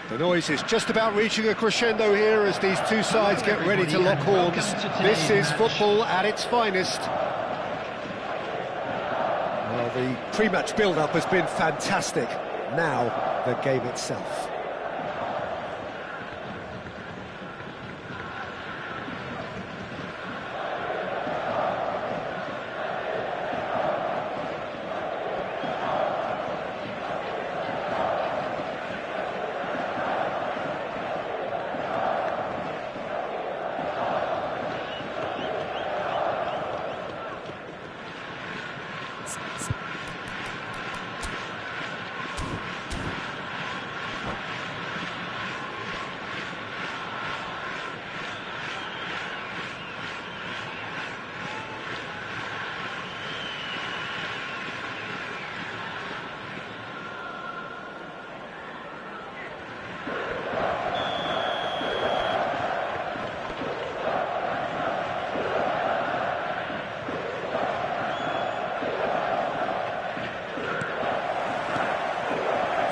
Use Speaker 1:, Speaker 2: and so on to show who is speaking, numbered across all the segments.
Speaker 1: The noise is just about reaching a crescendo here as these two sides get ready to lock horns. This is football at its finest. Well, the pre-match build-up has been fantastic. Now, the game itself.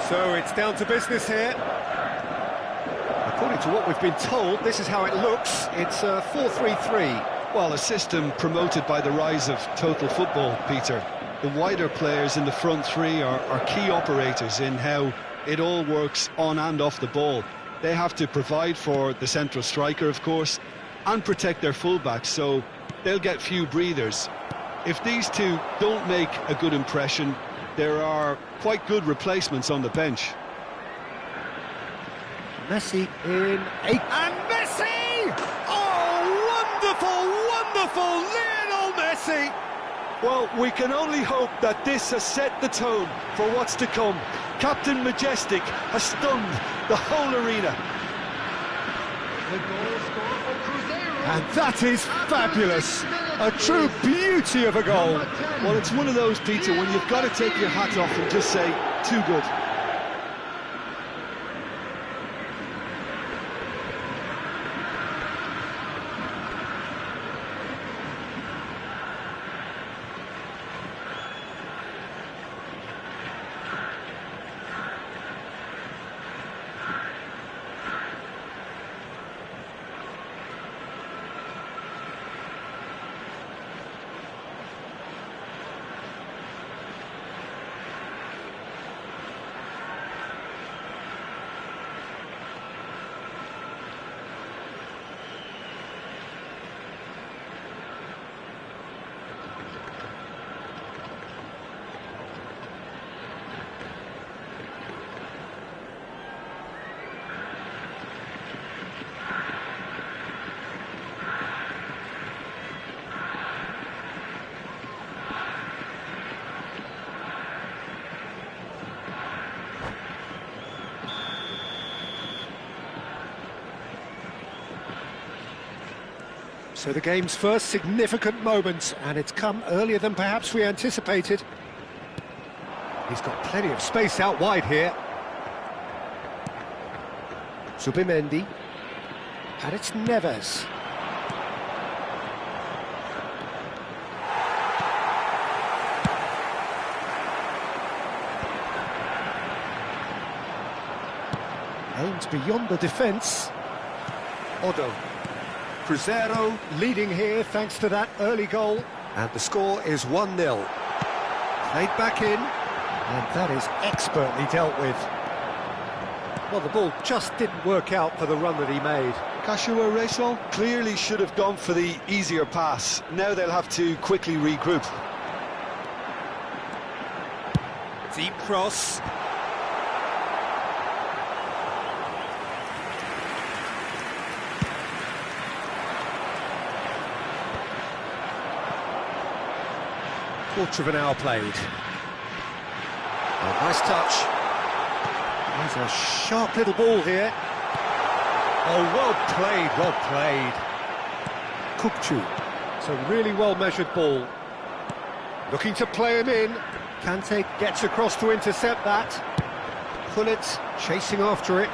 Speaker 1: So it's down to business here. According to what we've been told, this is how it looks. It's a 4-3-3.
Speaker 2: Well, a system promoted by the rise of total football, Peter. The wider players in the front three are key operators in how it all works on and off the ball. They have to provide for the central striker, of course, and protect their fullbacks, so they'll get few breathers. If these two don't make a good impression, there are quite good replacements on the bench.
Speaker 1: Messi in eight. And Messi! Oh, wonderful, Lionel Messi!
Speaker 2: Well, we can only hope that this has set the tone for what's to come. Captain Majestic has stunned the whole arena.
Speaker 1: And that is fabulous. A true beauty of a goal.
Speaker 2: Well, it's one of those, Peter, when you've got to take your hat off and just say, too good.
Speaker 1: So the game's first significant moment, and it's come earlier than perhaps we anticipated. He's got plenty of space out wide here. Zubimendi. And it's Neves. Aims beyond the defence. Odo. Cruzeiro leading here thanks to that early goal. And the score is 1-0. Played back in, and that is expertly dealt with. Well, the ball just didn't work out for the run that he made.
Speaker 2: Joshua Rachel clearly should have gone for the easier pass. Now they'll have to quickly regroup.
Speaker 1: Deep cross. Quarter of an hour played. Oh, nice touch. There's a sharp little ball here. Oh, well played. Kupchu. It's a really well-measured ball. Looking to play him in. Kante gets across to intercept that. Gullit chasing after it.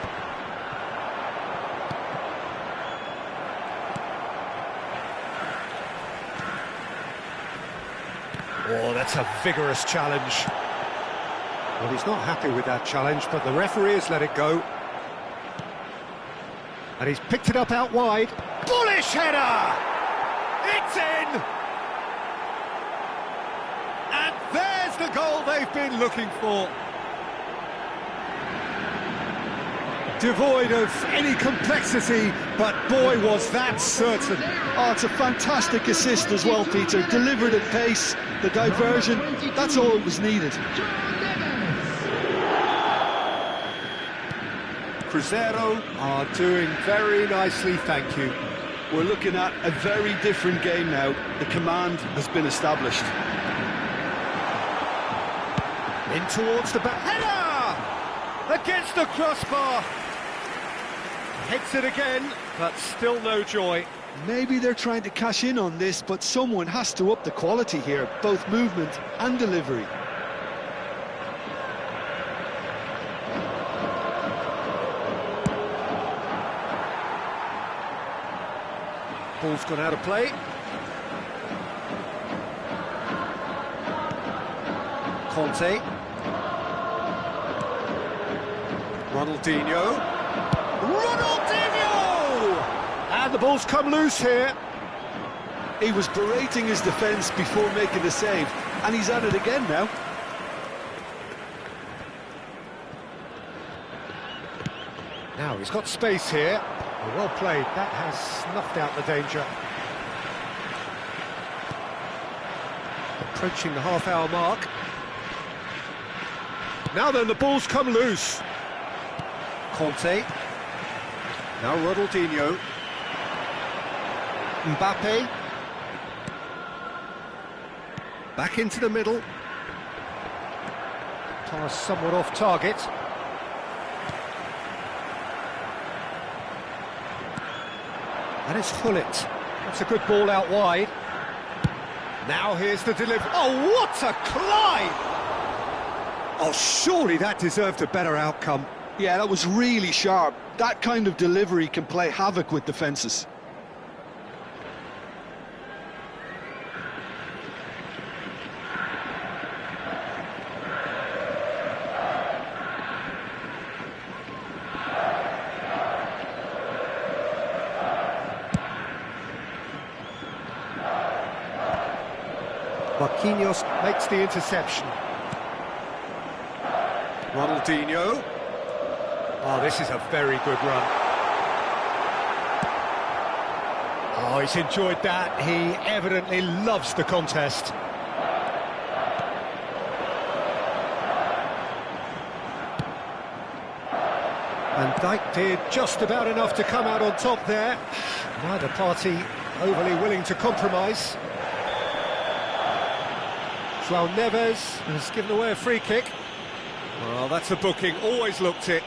Speaker 1: Oh, that's a vigorous challenge. Well, he's not happy with that challenge, but the referee has let it go. And he's picked it up out wide. Bullish header! It's in! And there's the goal they've been looking for. Devoid of any complexity, but boy, was that certain.
Speaker 2: Oh, it's a fantastic assist as well, Peter. Delivered at pace, the diversion, that's all that was needed.
Speaker 1: Cruzeiro are doing very nicely, thank you.
Speaker 2: We're looking at a very different game now. The command has been established.
Speaker 1: In towards the back. Header! Against the crossbar. Hits it again, but still no joy.
Speaker 2: Maybe they're trying to cash in on this, but someone has to up the quality here, both movement and delivery.
Speaker 1: Ball's gone out of play. Conte. Ronaldinho. And the ball's come loose here.
Speaker 2: He was berating his defence before making the save, and he's at it again now.
Speaker 1: Now he's got space here. Well played, that has snuffed out the danger. Approaching the half-hour mark. Now then, the ball's come loose. Conte. Now Ronaldinho. Mbappe. Back into the middle. Pass somewhat off target. And it's Feliz. That's a good ball out wide. Now here's the delivery. Oh, what a climb! Oh, surely that deserved a better outcome.
Speaker 2: Yeah, that was really sharp. That kind of delivery can play havoc with defences.
Speaker 1: Marquinhos makes the interception. Ronaldinho. Oh, this is a very good run. Oh, he's enjoyed that. He evidently loves the contest. And Dijk did just about enough to come out on top there. Neither party overly willing to compromise. João Neves has given away a free kick. Well, that's a booking, always looked it.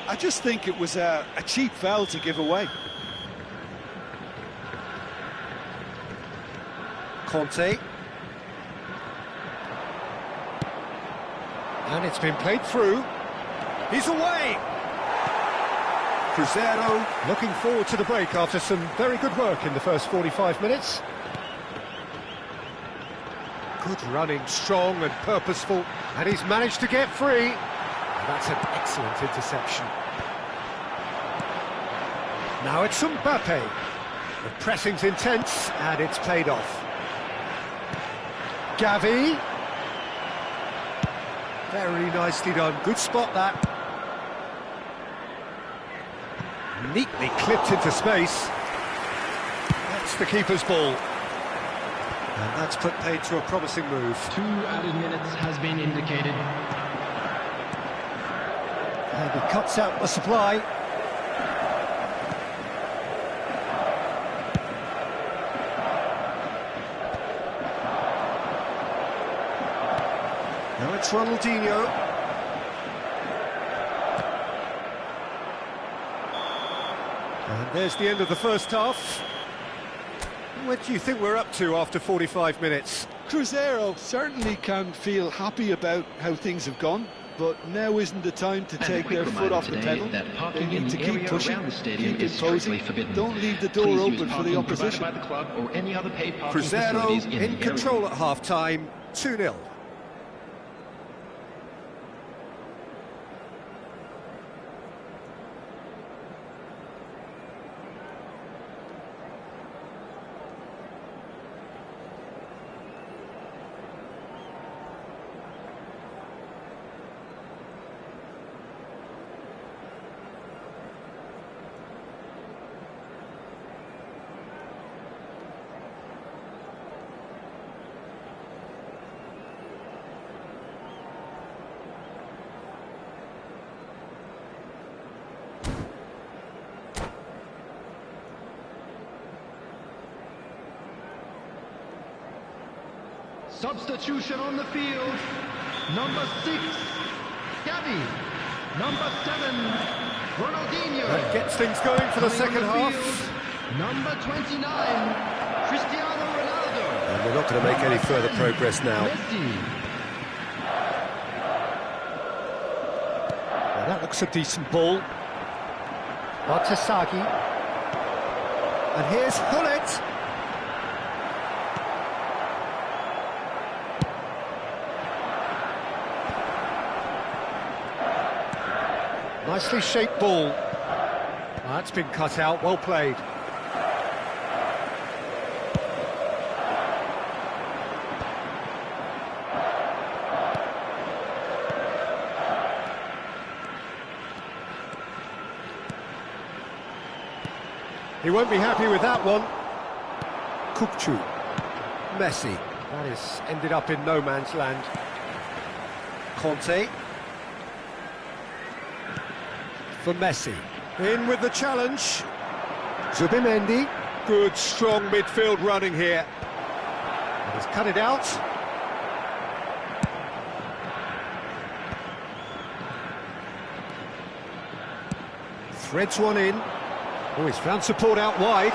Speaker 2: I just think it was a cheap foul to give away.
Speaker 1: Conte. And it's been played through. He's away! Cruzeiro looking forward to the break after some very good work in the first 45 minutes. Good running, strong and purposeful, and he's managed to get free. And that's an excellent interception. Now it's Mbappe. The pressing's intense, and it's paid off. Gavi. Very nicely done. Good spot, that. Neatly clipped into space. That's the keeper's ball. And that's put paid to a promising move.
Speaker 3: 2 added minutes has been indicated.
Speaker 1: And he cuts out the supply. Now it's Ronaldinho. And there's the end of the first half. What do you think we're up to after 45 minutes?
Speaker 2: Cruzeiro certainly can feel happy about how things have gone, but now isn't the time to take their foot off the pedal. They need to keep pushing, keep imposing. Don't leave the door open for the opposition.
Speaker 1: Cruzeiro in control at half-time, 2-0.
Speaker 3: Substitution on the field. Number 6, Gavi. Number 7, Ronaldinho.
Speaker 1: That gets things going for the second half.
Speaker 3: Field, number 29, Cristiano Ronaldo.
Speaker 1: And they're not going to make any further progress now.
Speaker 3: Messi.
Speaker 1: Well, that looks a decent ball. Bartasagi. And here's Hullet. Nicely shaped ball. That's been cut out, well played. He won't be happy with that one. Kukcu. Messi. That is ended up in no man's land. Conte. For Messi. In with the challenge. Zubimendi. Good, strong midfield running here. And he's cut it out. Threads one in. Oh, he's found support out wide.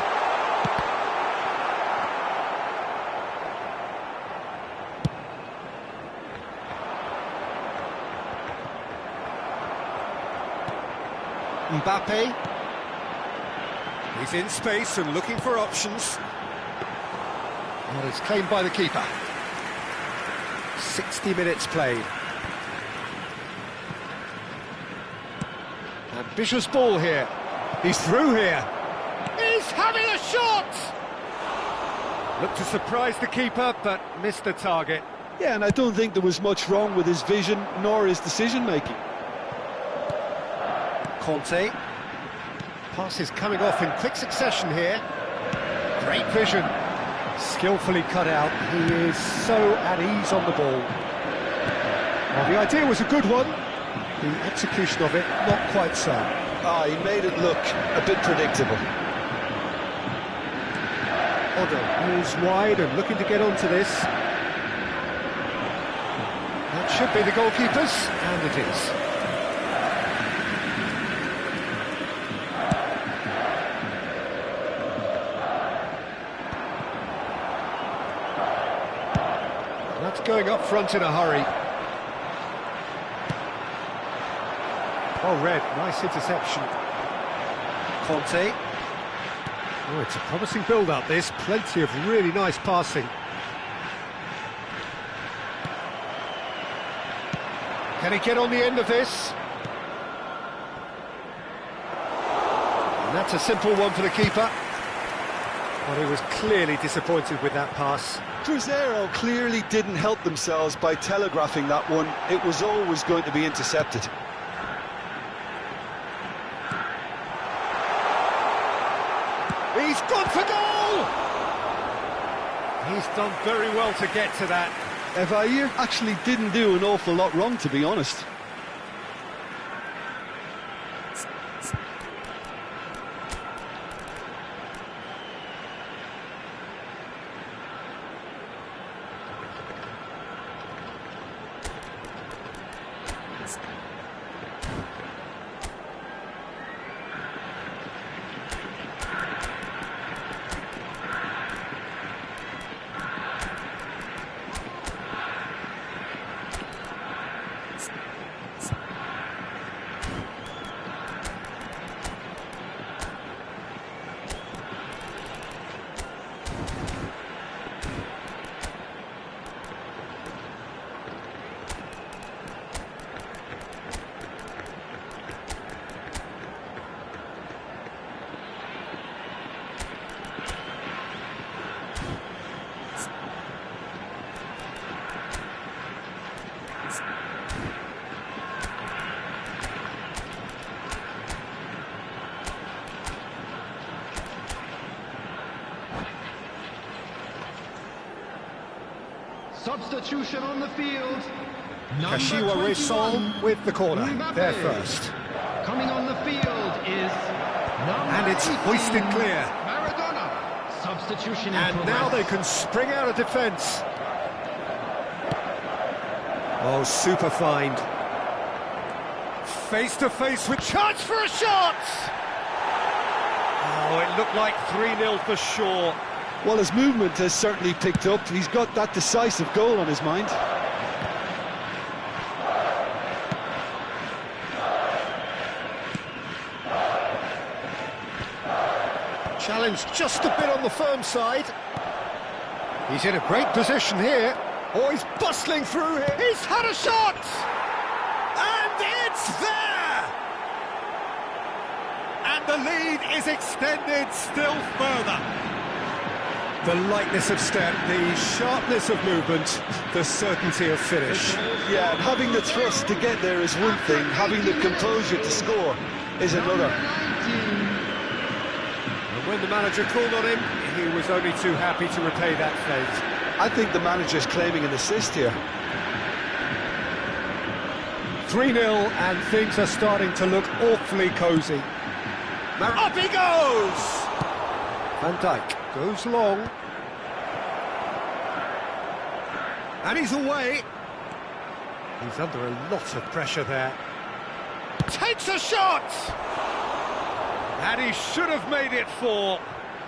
Speaker 1: Mbappe. He's in space and looking for options. And it's claimed by the keeper. 60 minutes played. Ambitious ball here. He's through here. He's having a shot! Looked to surprise the keeper, but missed the target.
Speaker 2: Yeah, and I don't think there was much wrong with his vision nor his decision-making.
Speaker 1: Conte. Passes coming off in quick succession here. Great vision. Skillfully cut out. He is so at ease on the ball. Well, the idea was a good one. The execution of it, not quite so.
Speaker 2: Ah, he made it look a bit predictable.
Speaker 1: Otto moves wide and looking to get onto this. That should be the goalkeeper's, and it is. That's going up front in a hurry. Well read, nice interception. Conte. Oh, it's a promising build-up, this. Plenty of really nice passing. Can he get on the end of this? And that's a simple one for the keeper. But he was clearly disappointed with that pass.
Speaker 2: Cruzeiro clearly didn't help themselves by telegraphing that one. It was always going to be intercepted.
Speaker 1: He's gone for goal! He's done very well to get to that.
Speaker 2: Evair actually didn't do an awful lot wrong, to be honest.
Speaker 3: Substitution on the field.
Speaker 1: Kashiwa Reysol with the corner.
Speaker 3: Mbappe.
Speaker 1: There first.
Speaker 3: Coming on the field is number
Speaker 1: And it's
Speaker 3: 18,
Speaker 1: hoisted clear.
Speaker 3: Maradona. Substitution in
Speaker 1: And
Speaker 3: progress.
Speaker 1: now they can spring out of defence. Oh, super find. Face to face with chance for a shot! Oh, it looked like 3-0 for sure.
Speaker 2: Well, his movement has certainly picked up. He's got that decisive goal on his mind.
Speaker 1: Challenge just a bit on the firm side. He's in a great position here. Oh, he's bustling through here. He's had a shot! And it's there! And the lead is extended still further. The lightness of step, the sharpness of movement, the certainty of finish.
Speaker 2: Yeah, having the thrust to get there is one thing, having the composure to score is another.
Speaker 1: And when the manager called on him, he was only too happy to repay that fate.
Speaker 2: I think the manager's claiming an assist here.
Speaker 1: 3-0 and things are starting to look awfully cosy. Up he goes! Van Dijk goes long. And he's away. He's under a lot of pressure there. Takes a shot! And he should have made it 4.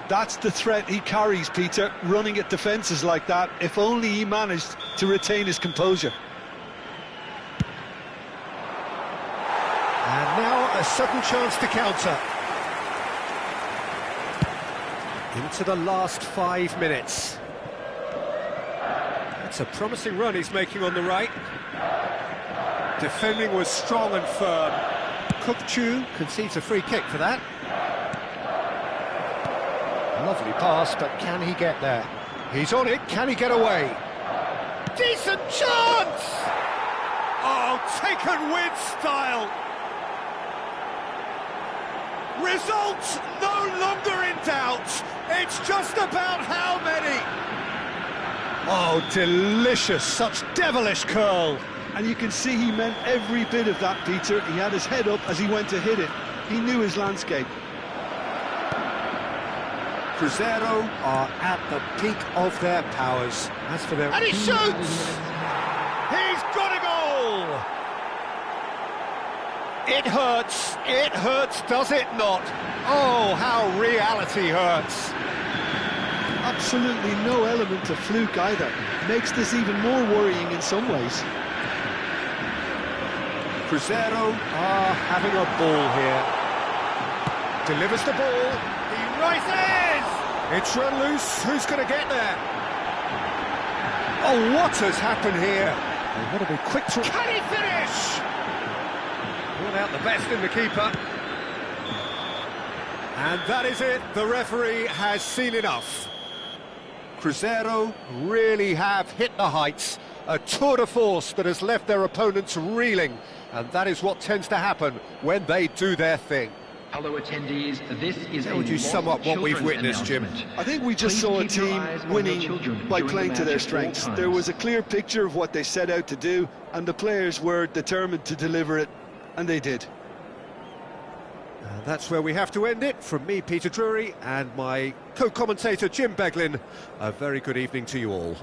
Speaker 2: That's the threat he carries, Peter, running at defences like that, if only he managed to retain his composure.
Speaker 1: And now a sudden chance to counter. Into the last 5 minutes. It's a promising run he's making on the right. Defending was strong and firm. Kukçu concedes a free kick for that. Lovely pass, but can he get there? He's on it, can he get away? Decent chance! Oh, taken with style! Results no longer in doubt. It's just about how many. Oh, delicious, such devilish curl.
Speaker 2: And you can see he meant every bit of that, Peter. He had his head up as he went to hit it. He knew his landscape.
Speaker 1: Cruzeiro are at the peak of their powers. As for their... And he shoots! He's got a goal! It hurts, does it not? Oh, how reality hurts.
Speaker 2: Absolutely no element of fluke either. Makes this even more worrying in some ways.
Speaker 1: Cruzeiro are having a ball here. Delivers the ball. He rises! It's run loose. Who's going to get there? Oh, what has happened here? They've got to be quick to... Can he finish? Brought out the best in the keeper. And that is it. The referee has seen enough. Cruzeiro really have hit the heights. A tour de force that has left their opponents reeling. And that is what tends to happen when they do their thing.
Speaker 3: Hello attendees, this is
Speaker 1: How would you sum up what we've witnessed, Jim?
Speaker 2: I think we just saw a team winning by playing to their strengths. There was a clear picture of what they set out to do, and the players were determined to deliver it, and they did.
Speaker 1: And that's where we have to end it. From me, Peter Drury, and my co-commentator, Jim Beglin, a very good evening to you all.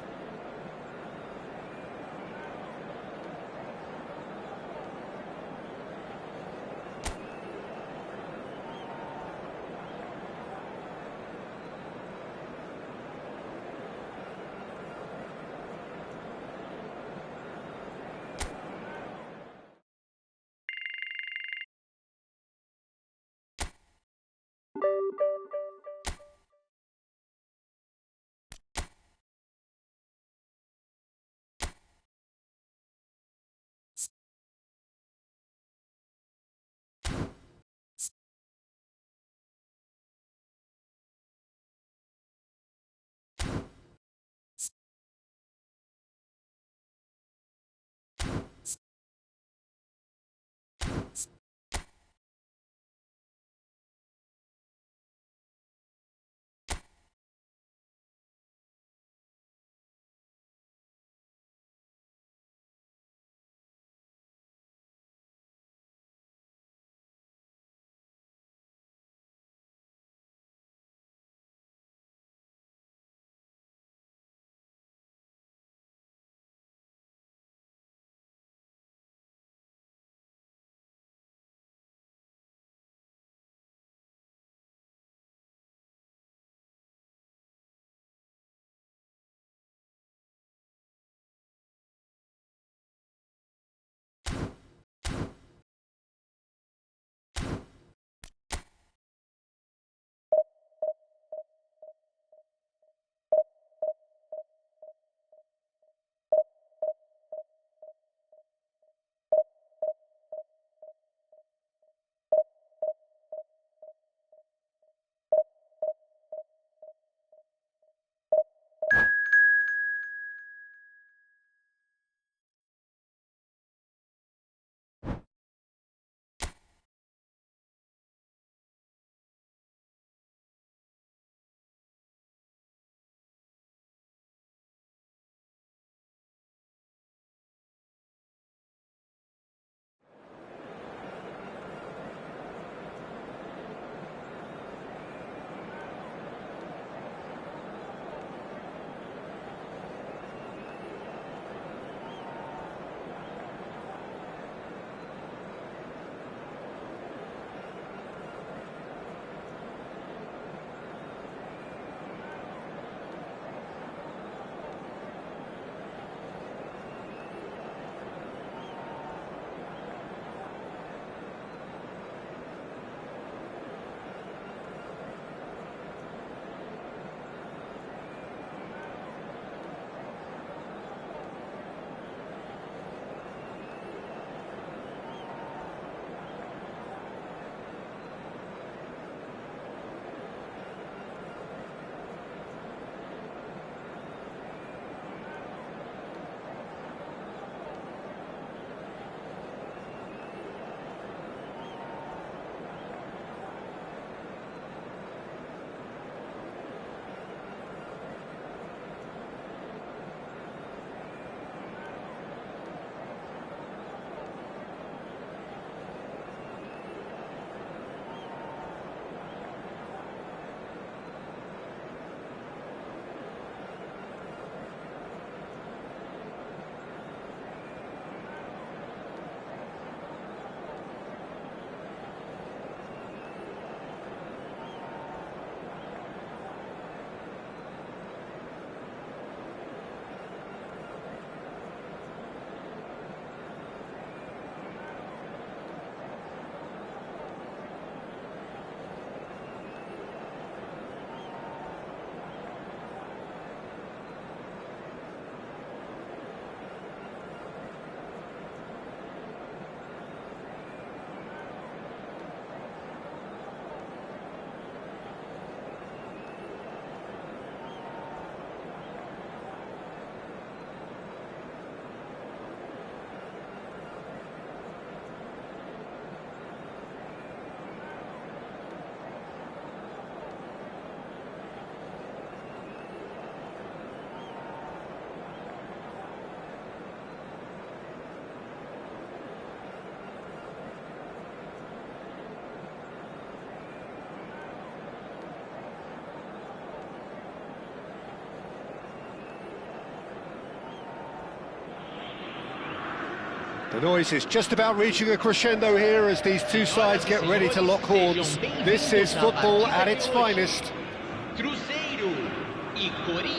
Speaker 1: The noise is just about reaching a crescendo here as these two sides get ready to lock horns. This is football at its finest.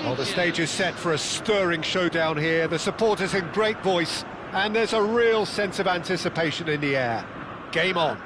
Speaker 1: Well, the stage is set for a stirring showdown here. The supporters in great voice, and there's a real sense of anticipation in the air. Game on.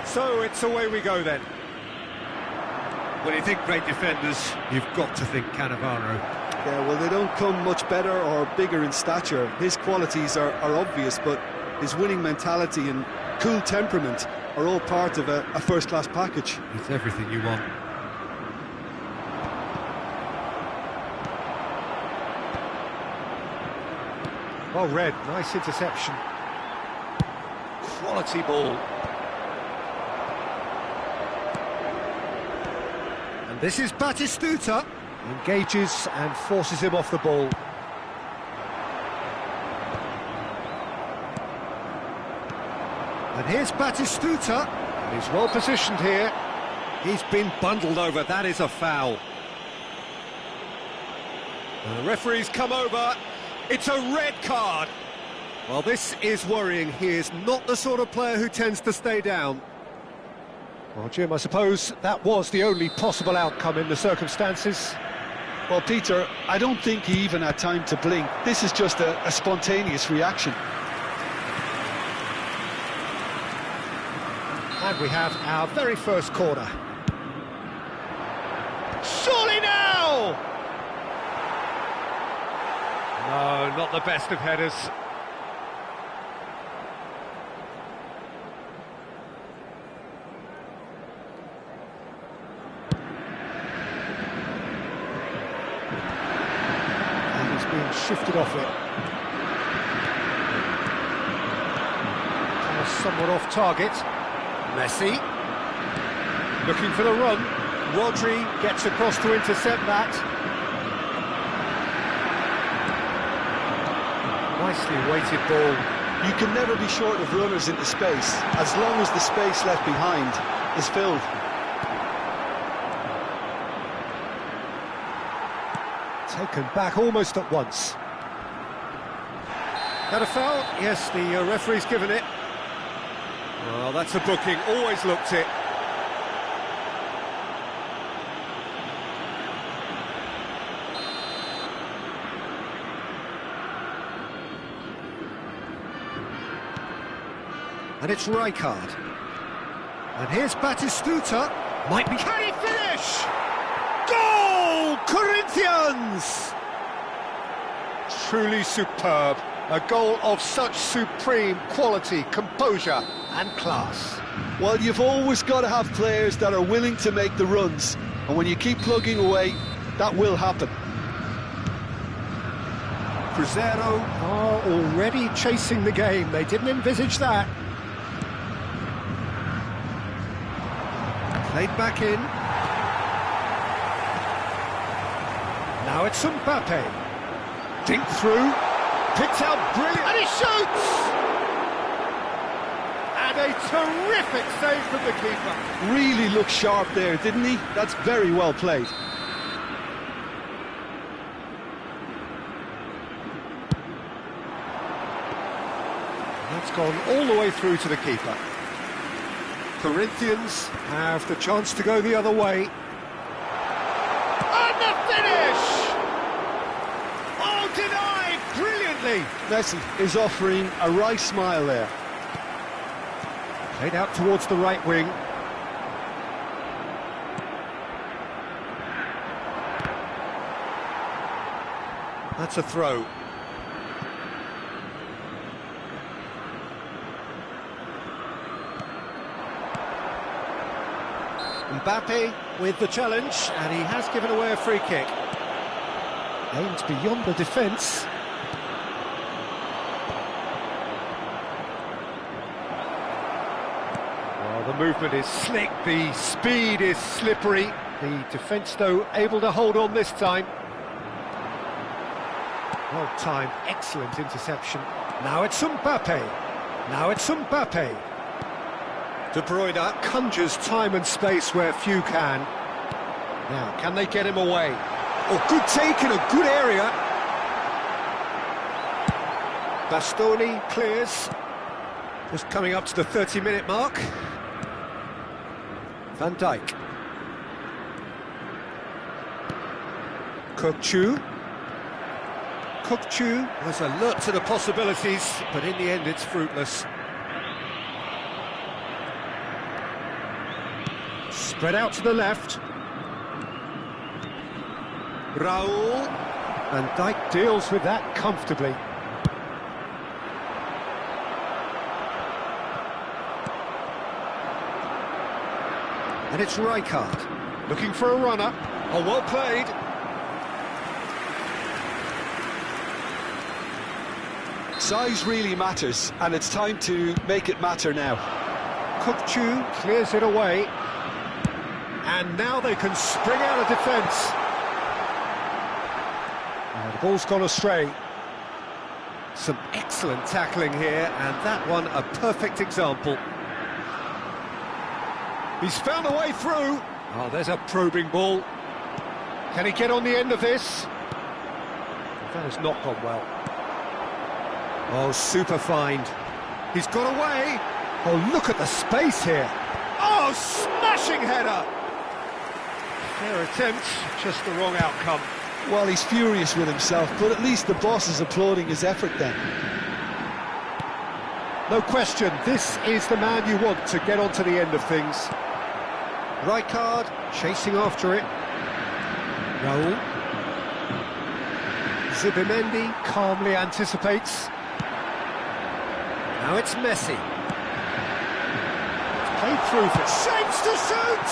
Speaker 1: So it's away we go then. When you think great defenders, you've got to think Cannavaro.
Speaker 2: Yeah, well, they don't come much better or bigger in stature. His qualities are obvious, but his winning mentality and cool temperament are all part of a first-class package.
Speaker 1: It's everything you want. Well read, nice interception. Quality ball. And this is Batistuta. Engages and forces him off the ball. And here's Batistuta. And he's well positioned here. He's been bundled over, that is a foul. And the referee's come over. It's a red card. Well, this is worrying. He is not the sort of player who tends to stay down. Well, Jim, I suppose that was the only possible outcome in the circumstances.
Speaker 2: Well, Peter, I don't think he even had time to blink. This is just a spontaneous reaction.
Speaker 1: And we have our very first corner. Surely now! No, not the best of headers. And he's being shifted off it. Somewhat off target. Messi. Looking for the run. Rodri gets across to intercept that. Nicely weighted ball.
Speaker 2: You can never be short of runners into space, as long as the space left behind is filled.
Speaker 1: Taken back almost at once. That a foul? Yes, the referee's given it. Well, that's a booking, always looked it. And it's Rijkaard. And here's Batistuta. Might be... Can he finish? Goal! Corinthians! Truly superb. A goal of such supreme quality, composure and class.
Speaker 2: Well, you've always got to have players that are willing to make the runs. And when you keep plugging away, that will happen.
Speaker 1: Cruzeiro are already chasing the game. They didn't envisage that. Played back in. Now it's Mbappe. Dink through. Picked out brilliant. And he shoots! And a terrific save from the keeper.
Speaker 2: Really looked sharp there, didn't he? That's very well played.
Speaker 1: That's gone all the way through to the keeper. Corinthians have the chance to go the other way. And the finish! Oh, denied brilliantly!
Speaker 2: Messi is offering a wry smile there.
Speaker 1: Played out towards the right wing. That's a throw. Mbappe with the challenge, and he has given away a free kick. Aimed beyond the defence. Well, the movement is slick, the speed is slippery. The defence, though, able to hold on this time. Well timed, excellent interception. Now it's Mbappe. Now it's Mbappe. De Bruyne conjures time and space where few can. Now, can they get him away? Oh, good take in a good area. Bastoni clears. Just coming up to the 30-minute mark. Van Dijk. Kokchu. Kokchu was alert to the possibilities, but in the end it's fruitless. Spread out to the left. Raul. And Dijk deals with that comfortably. And it's Rijkaard. Looking for a runner. Oh, well played.
Speaker 2: Size really matters, and it's time to make it matter now.
Speaker 1: Kokchu clears it away. And now they can spring out of defence. The ball's gone astray. Some excellent tackling here, and that one a perfect example. He's found a way through. Oh, there's a probing ball. Can he get on the end of this? That has not gone well. Oh, super find. He's got away. Oh, look at the space here. Oh, smashing header. Fair attempt, just the wrong outcome.
Speaker 2: Well, he's furious with himself, but at least the boss is applauding his effort then.
Speaker 1: No question, this is the man you want to get onto the end of things. Rijkaard chasing after it. Raul. Zubimendi calmly anticipates. Now it's Messi. It's played through for shapes to shoot!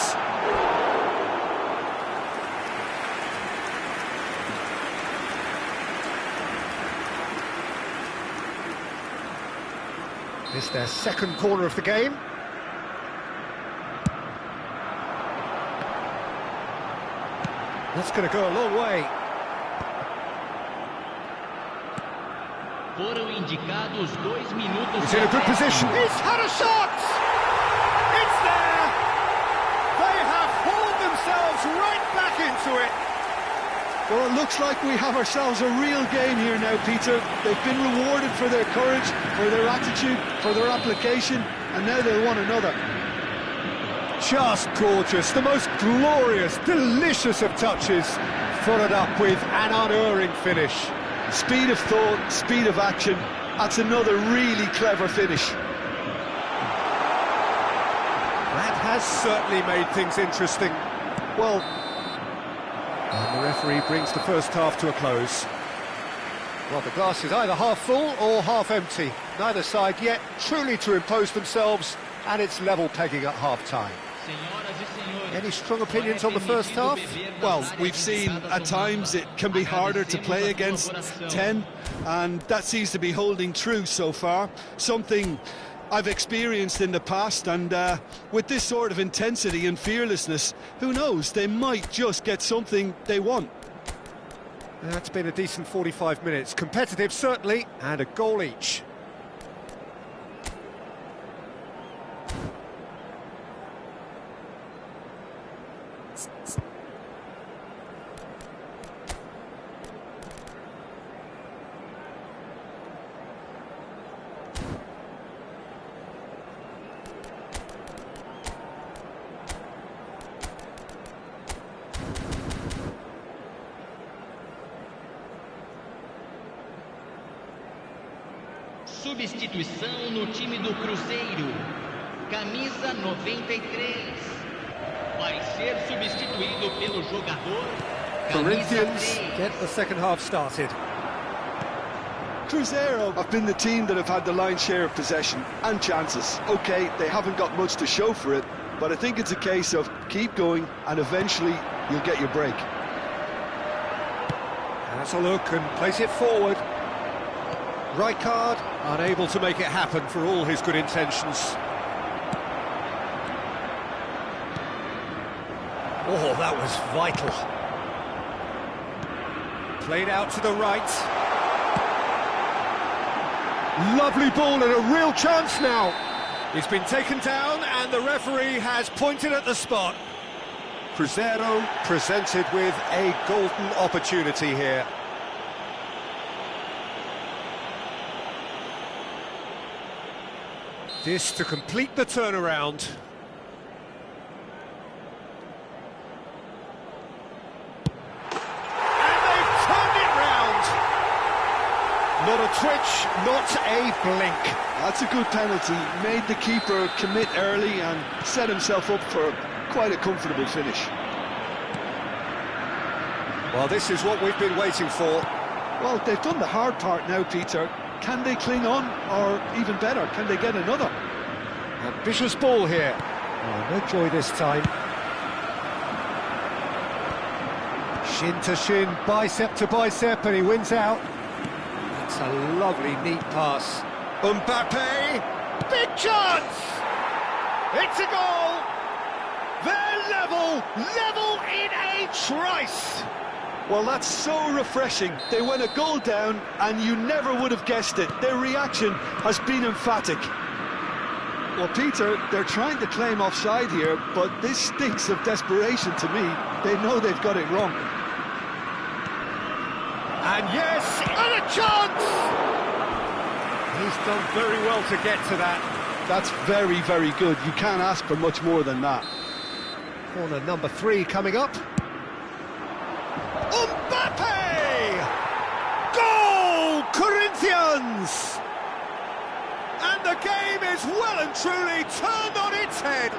Speaker 1: It's their second corner of the game. That's going to go a long way.
Speaker 3: Foram indicados 2 minutos.
Speaker 1: He's in a good position. He's had a shot! It's there! They have hauled themselves right back into it.
Speaker 2: Well, it looks like we have ourselves a real game here now, Peter. They've been rewarded for their courage, for their attitude, for their application, and now they'll want another.
Speaker 1: Just gorgeous, the most glorious, delicious of touches, followed up with an unerring finish.
Speaker 2: Speed of thought, speed of action, that's another really clever finish.
Speaker 1: has certainly made things interesting.
Speaker 2: Well,
Speaker 1: and the referee brings the first half to a close. Well, the glass is either half full or half empty. Neither side yet truly to impose themselves, and it's level pegging at half-time. Any strong opinions on the first half?
Speaker 2: well, we've seen at times it can be harder to play against 10, and that seems to be holding true so far. Something I've experienced in the past, and with this sort of intensity and fearlessness, who knows, they might just get something they want.
Speaker 1: That's been a decent 45 minutes. Competitive, certainly, and a goal each.
Speaker 3: Substituição no time do Cruzeiro. Camisa 93. Vai ser substituído pelo jogador.
Speaker 1: Corinthians get the second half started.
Speaker 2: Cruzeiro have been the team that have had the lion's share of possession and chances. OK, they haven't got much to show for it, but I think it's a case of keep going and eventually you'll get your break.
Speaker 1: Has a look and plays it forward. Rijkaard unable to make it happen for all his good intentions. Oh, that was vital. Played out to the right. Lovely ball and a real chance now. He's been taken down and the referee has pointed at the spot. Cruzeiro presented with a golden opportunity here. This to complete the turnaround. And they've turned it round. Not a twitch, not a blink.
Speaker 2: That's a good penalty. Made the keeper commit early and set himself up for quite a comfortable finish.
Speaker 1: Well, this is what we've been waiting for.
Speaker 2: Well, they've done the hard part now, Peter. Can they cling on, or even better, can they get another?
Speaker 1: Ambitious ball here. Oh, no joy this time. Shin to shin, bicep to bicep, and he wins out. That's a lovely, neat pass. Mbappe, big chance! It's a goal! They're level in a trice!
Speaker 2: Well, that's so refreshing. They went a goal down and you never would have guessed it. Their reaction has been emphatic. Well, Peter, they're trying to claim offside here, but this stinks of desperation to me. They know they've got it wrong.
Speaker 1: And yes, and a chance! He's done very well to get to that.
Speaker 2: That's very, very good. You can't ask for much more than that.
Speaker 1: Corner number 3 coming up. Mbappe! Goal, Corinthians! And the game is well and truly turned on its head.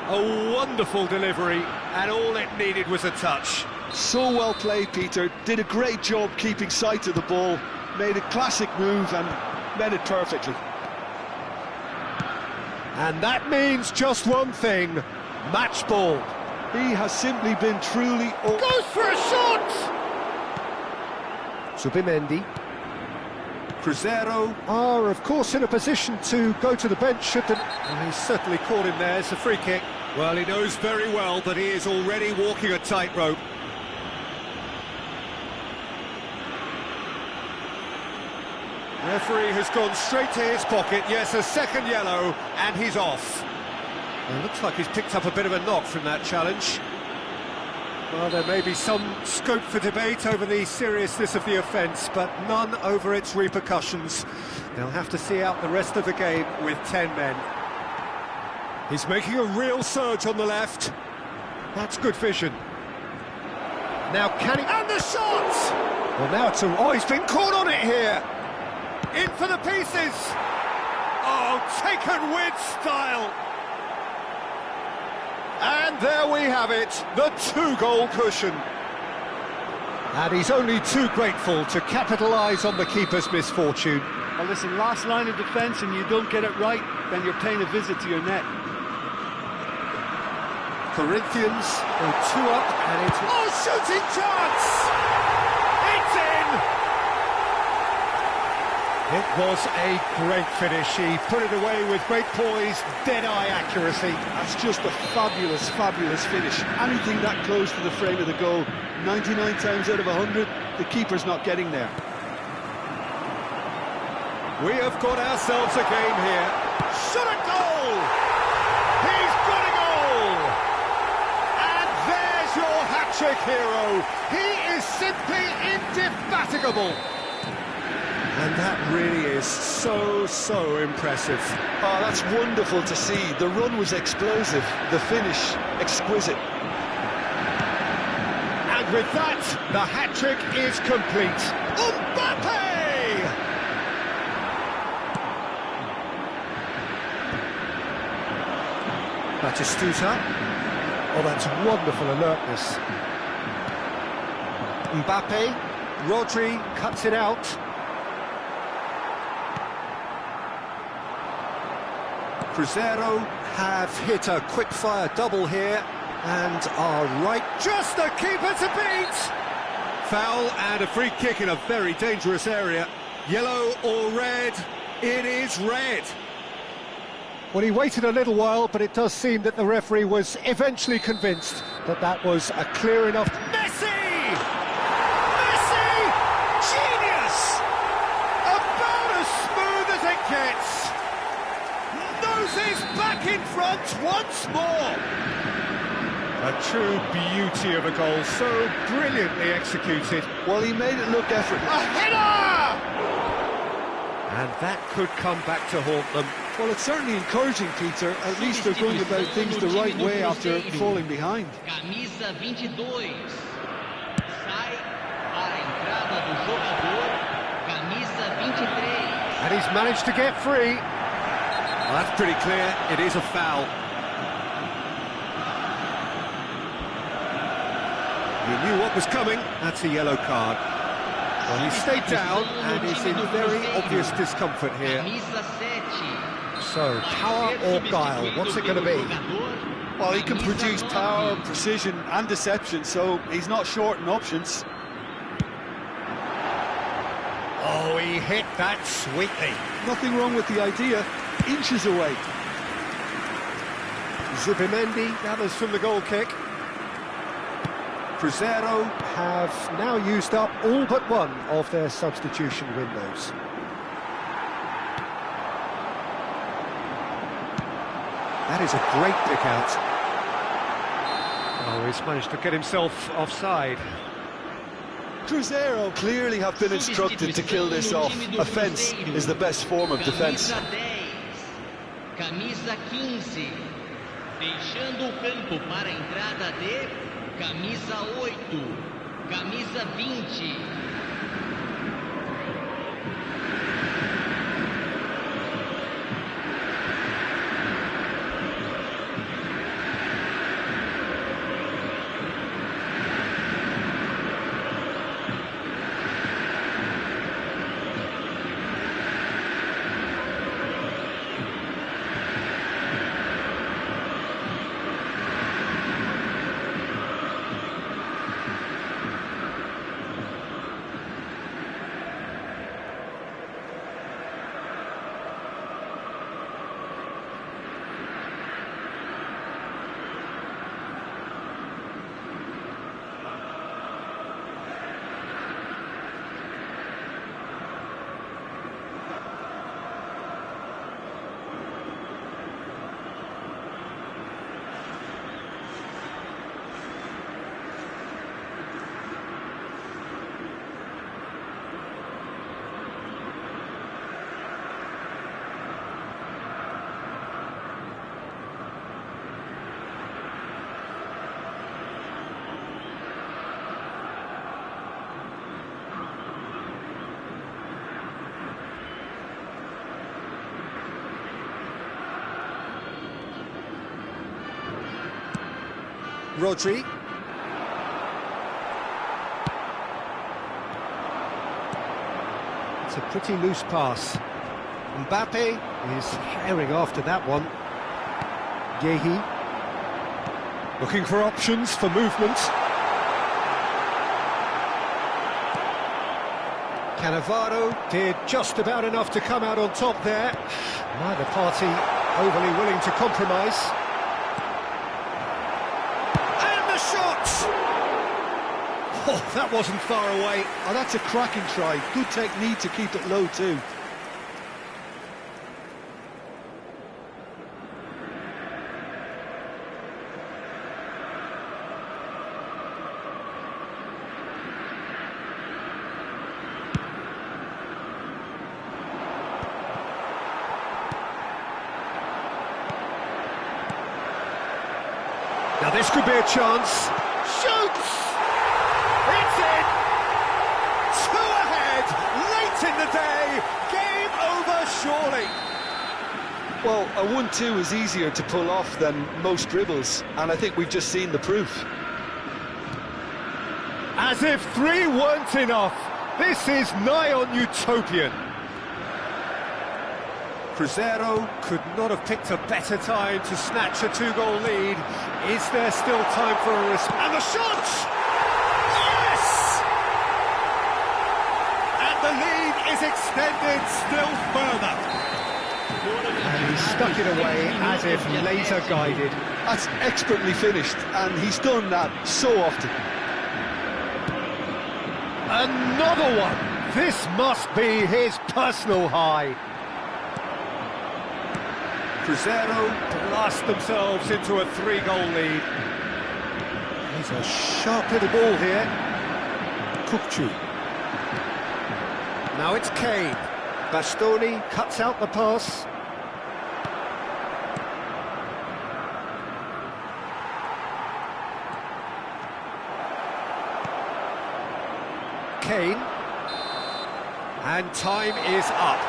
Speaker 1: A wonderful delivery, and all it needed was a touch.
Speaker 2: So well played, Peter. Did a great job keeping sight of the ball. Made a classic move and met it perfectly.
Speaker 1: And that means just one thing, match ball.
Speaker 2: He has simply been truly...
Speaker 1: Goes for a shot! Subimendi. Cruzeiro are, of course, in a position to go to the bench should the... And he's certainly caught him there, it's a free kick. Well, he knows very well that he is already walking a tightrope. Referee has gone straight to his pocket, yes, a second yellow, and he's off. It looks like he's picked up a bit of a knock from that challenge. Well, there may be some scope for debate over the seriousness of the offence, but none over its repercussions. They'll have to see out the rest of the game with 10 men. He's making a real surge on the left. That's good vision. Now can he... And the shot! Well, now it's a... Oh, he's been caught on it here! In for the pieces! Oh, taken with style! And there we have it, the two-goal cushion. And he's only too grateful to capitalise on the keeper's misfortune.
Speaker 2: Well, listen, last line of defence and you don't get it right, then you're paying a visit to your net.
Speaker 1: Corinthians go 2 up and it's... Oh, shooting chance! It's in! It was a great finish. He put it away with great poise, dead-eye accuracy.
Speaker 2: That's just a fabulous, fabulous finish. Anything that close to the frame of the goal, 99 times out of 100, the keeper's not getting there.
Speaker 1: We have got ourselves a game here. Shot a goal! He's got a goal! And there's your hat-trick hero. He is simply indefatigable. And that really is so impressive.
Speaker 2: Oh, that's wonderful to see. The run was explosive, the finish exquisite.
Speaker 1: And with that, the hat-trick is complete. Mbappe! Batistuta. Oh, that's wonderful alertness. Mbappe. Rodri cuts it out. Cruzeiro have hit a quick-fire double here and are right. Just the keeper to beat! Foul and a free kick in a very dangerous area. Yellow or red? It is red. Well, he waited a little while, but it does seem that the referee was eventually convinced that that was a clear enough... Messi! Messi! Genius! About as smooth as it gets. Noses back in front once more. A true beauty of a goal, so brilliantly executed.
Speaker 2: Well, he made it look effortless.
Speaker 1: A header! And that could come back to haunt them.
Speaker 2: Well, it's certainly encouraging, Peter. At least they're going about things the right way after falling behind.
Speaker 3: Camisa 22. Sai para a entrada do jogador. Camisa 23.
Speaker 1: And he's managed to get free. Well, that's pretty clear. It is a foul. He knew what was coming. That's a yellow card. Well, he stayed down and is in very obvious discomfort here. So, power or guile, what's it going to be?
Speaker 2: Well, he can produce power, precision and deception, so he's not short in options.
Speaker 1: Oh, he hit that sweetly.
Speaker 2: Nothing wrong with the idea. Inches away.
Speaker 1: Zubimendi gathers from the goal kick. Cruzeiro have now used up all but one of their substitution windows. That is a great pick out. Oh, he's managed to get himself offside.
Speaker 2: Cruzeiro clearly have been instructed to kill this off. Offence is the best form of defence.
Speaker 3: Camisa 15. Deixando o campo para a entrada de Camisa 8. Camisa 20.
Speaker 1: Rodri. It's a pretty loose pass. Mbappe is herring after that one. Yehi. Looking for options for movement. Cannavaro did just about enough to come out on top there. Neither party overly willing to compromise. And the shot! Oh, that wasn't far away.
Speaker 2: Oh, that's a cracking try. Good technique to keep it low too.
Speaker 1: Now this could be a chance. Shoots! It's in! 2 ahead, late in the day. Game over, surely.
Speaker 2: Well, a 1-2 is easier to pull off than most dribbles, and I think we've just seen the proof.
Speaker 1: As if 3 weren't enough. This is nigh on utopian. Cruzeiro could not have picked a better time to snatch a 2-goal lead. Is there still time for a response? And the shot! Yes! And the lead is extended still further. And he stuck it away as if laser guided.
Speaker 2: That's expertly finished, and he's done that so often.
Speaker 1: Another one! This must be his personal high. Cruzeiro blast themselves into a 3-goal lead. He's a sharp little ball here. Kukcu. Now it's Kane. Bastoni cuts out the pass. Kane. And time is up.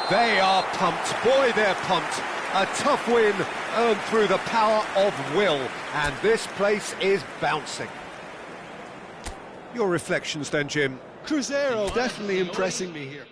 Speaker 1: They are pumped. Boy, they're pumped. A tough win earned through the power of will. And this place is bouncing. Your reflections then, Jim?
Speaker 2: Cruzeiro definitely impressing me here.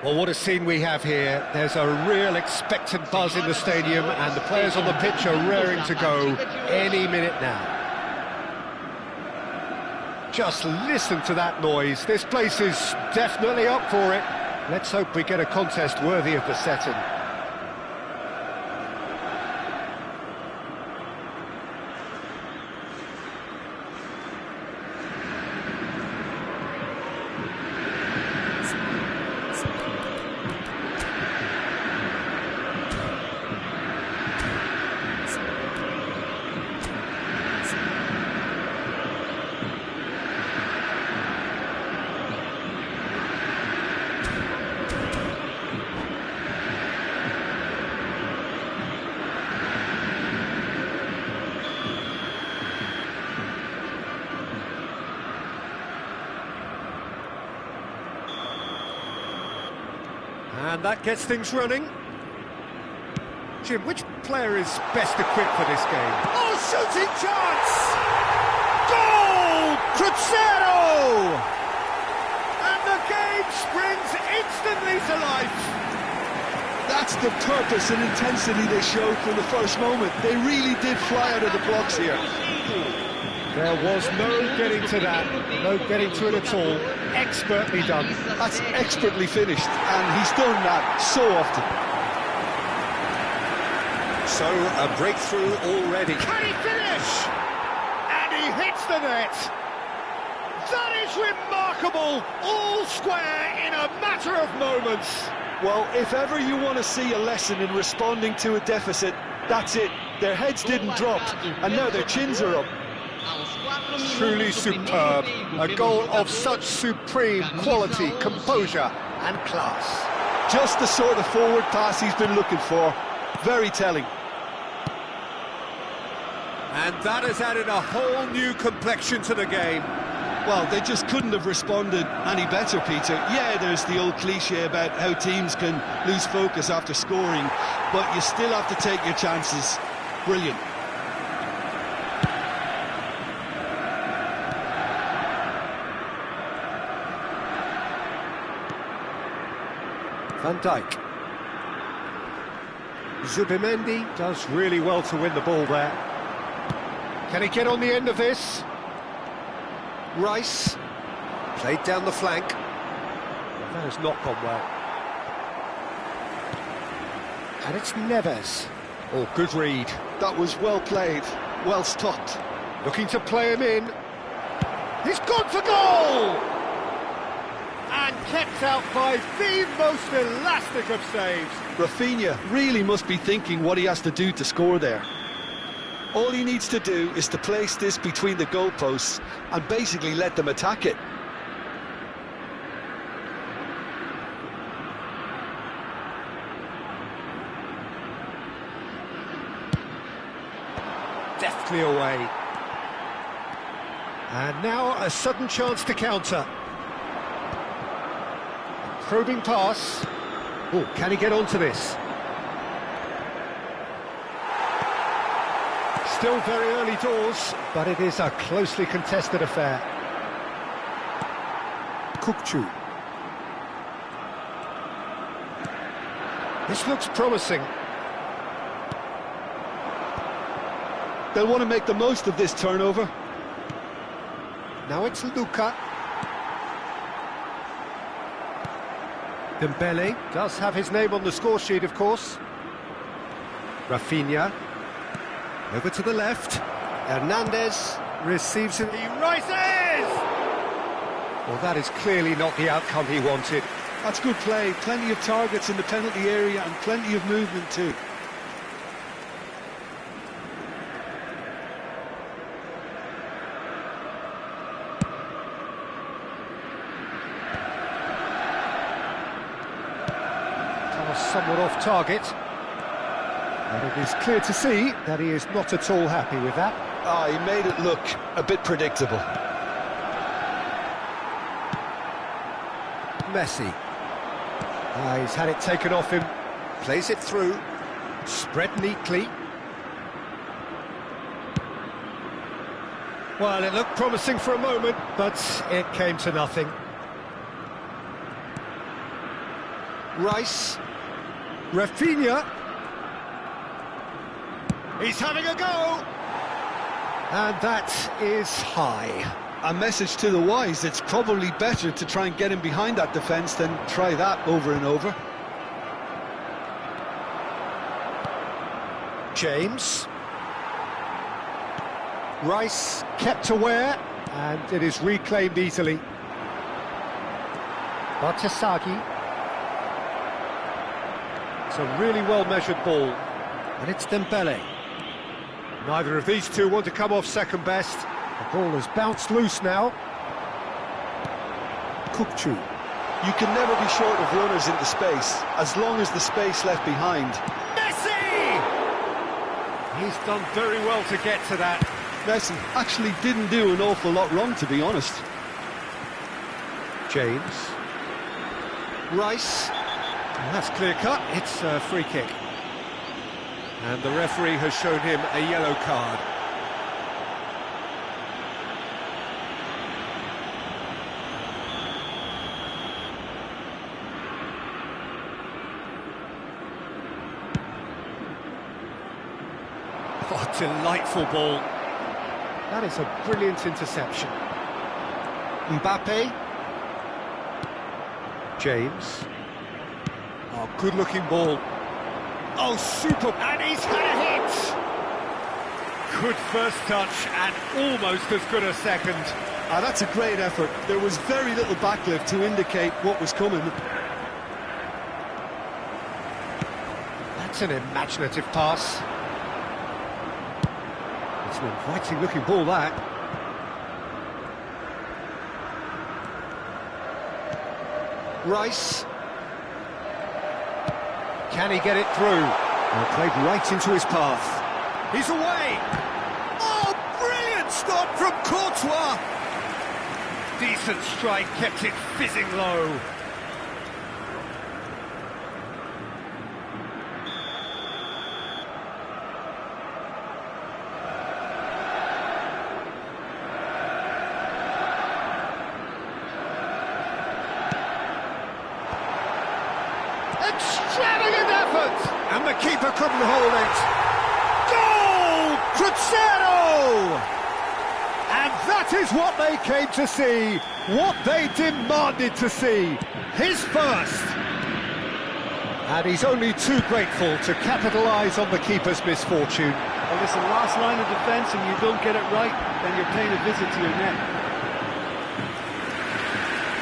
Speaker 1: Well, what a scene we have here. There's a real expectant buzz in the stadium, and the players on the pitch are raring to go any minute now. Just listen to that noise. This place is definitely up for it. Let's hope we get a contest worthy of the setting. And that gets things running. Jim, which player is best equipped for this game? Oh, shooting chance! Goal! Cruzeiro! And the game springs instantly to life.
Speaker 2: That's the purpose and intensity they showed from the first moment. They really did fly out of the blocks here.
Speaker 1: There was no getting to that, no getting to it at all. Expertly done.
Speaker 2: That's expertly finished, and he's done that so often.
Speaker 1: So, a breakthrough already. Can he finish? And he hits the net. That is remarkable. All square in a matter of moments.
Speaker 2: Well, if ever you want to see a lesson in responding to a deficit, that's it. Their heads didn't drop, and now their chins are up.
Speaker 1: Truly superb. A goal of such supreme quality, composure and class.
Speaker 2: Just the sort of forward pass he's been looking for. Very telling.
Speaker 1: And that has added a whole new complexion to the game.
Speaker 2: Well, they just couldn't have responded any better, Peter. Yeah, there's the old cliche about how teams can lose focus after scoring, but you still have to take your chances. Brilliant.
Speaker 1: Van Dijk. Zubimendi does really well to win the ball there. Can he get on the end of this? Rice, played down the flank. That has not gone well. And it's Neves. Oh, good read.
Speaker 2: That was well played, well stopped.
Speaker 1: Looking to play him in. He's gone for goal! And kept out by the most elastic of saves.
Speaker 2: Rafinha really must be thinking what he has to do to score there. All he needs to do is to place this between the goalposts and basically let them attack it.
Speaker 1: Deftly away. And now a sudden chance to counter. Probing pass. Oh, can he get onto this? Still very early doors, but it is a closely contested affair. Kukçu. This looks promising.
Speaker 2: They'll want to make the most of this turnover.
Speaker 1: Now it's Luka. Dembele does have his name on the score sheet, of course. Rafinha. Over to the left. Hernandez receives it. He rises! Well, that is clearly not the outcome he wanted.
Speaker 2: That's good play. Plenty of targets in the penalty area and plenty of movement too.
Speaker 1: Somewhat off target, and it is clear to see that he is not at all happy with that.
Speaker 2: He made it look a bit predictable.
Speaker 1: Messi. He's had it taken off him, plays it through, spread neatly. Well, it looked promising for a moment, but it came to nothing. Rice. Rafinha. He's having a go! And that is high.
Speaker 2: A message to the wise, it's probably better to try and get him behind that defence than try that over and over.
Speaker 1: James. Rice kept aware, and it is reclaimed easily. Batasagi. It's a really well-measured ball, and it's Dembele. Neither of these two want to come off second best. The ball has bounced loose now. Kukcu.
Speaker 2: You can never be short of runners into space, as long as the space left behind.
Speaker 1: Messi! He's done very well to get to that.
Speaker 2: Messi actually didn't do an awful lot wrong, to be honest.
Speaker 1: James. Rice. And that's clear-cut. It's a free kick. And the referee has shown him a yellow card. Oh, delightful ball. That is a brilliant interception. Mbappe. James. Oh, good-looking ball. Oh, super! And he's had a hit! Good first touch and almost as good a second.
Speaker 2: That's a great effort. There was very little backlift to indicate what was coming.
Speaker 1: That's an imaginative pass. It's an inviting-looking ball, that. Rice. Can he get it through? Well, played right into his path. He's away! Oh, brilliant stop from Courtois! Decent strike, kept it fizzing low. Extravagant effort! And the keeper couldn't hold it. Goal! Cruzeiro! And that is what they came to see, what they demanded to see. His first! And he's only too grateful to capitalise on the keeper's misfortune.
Speaker 2: Well, listen, last line of defence and you don't get it right, then you're paying a visit to your net.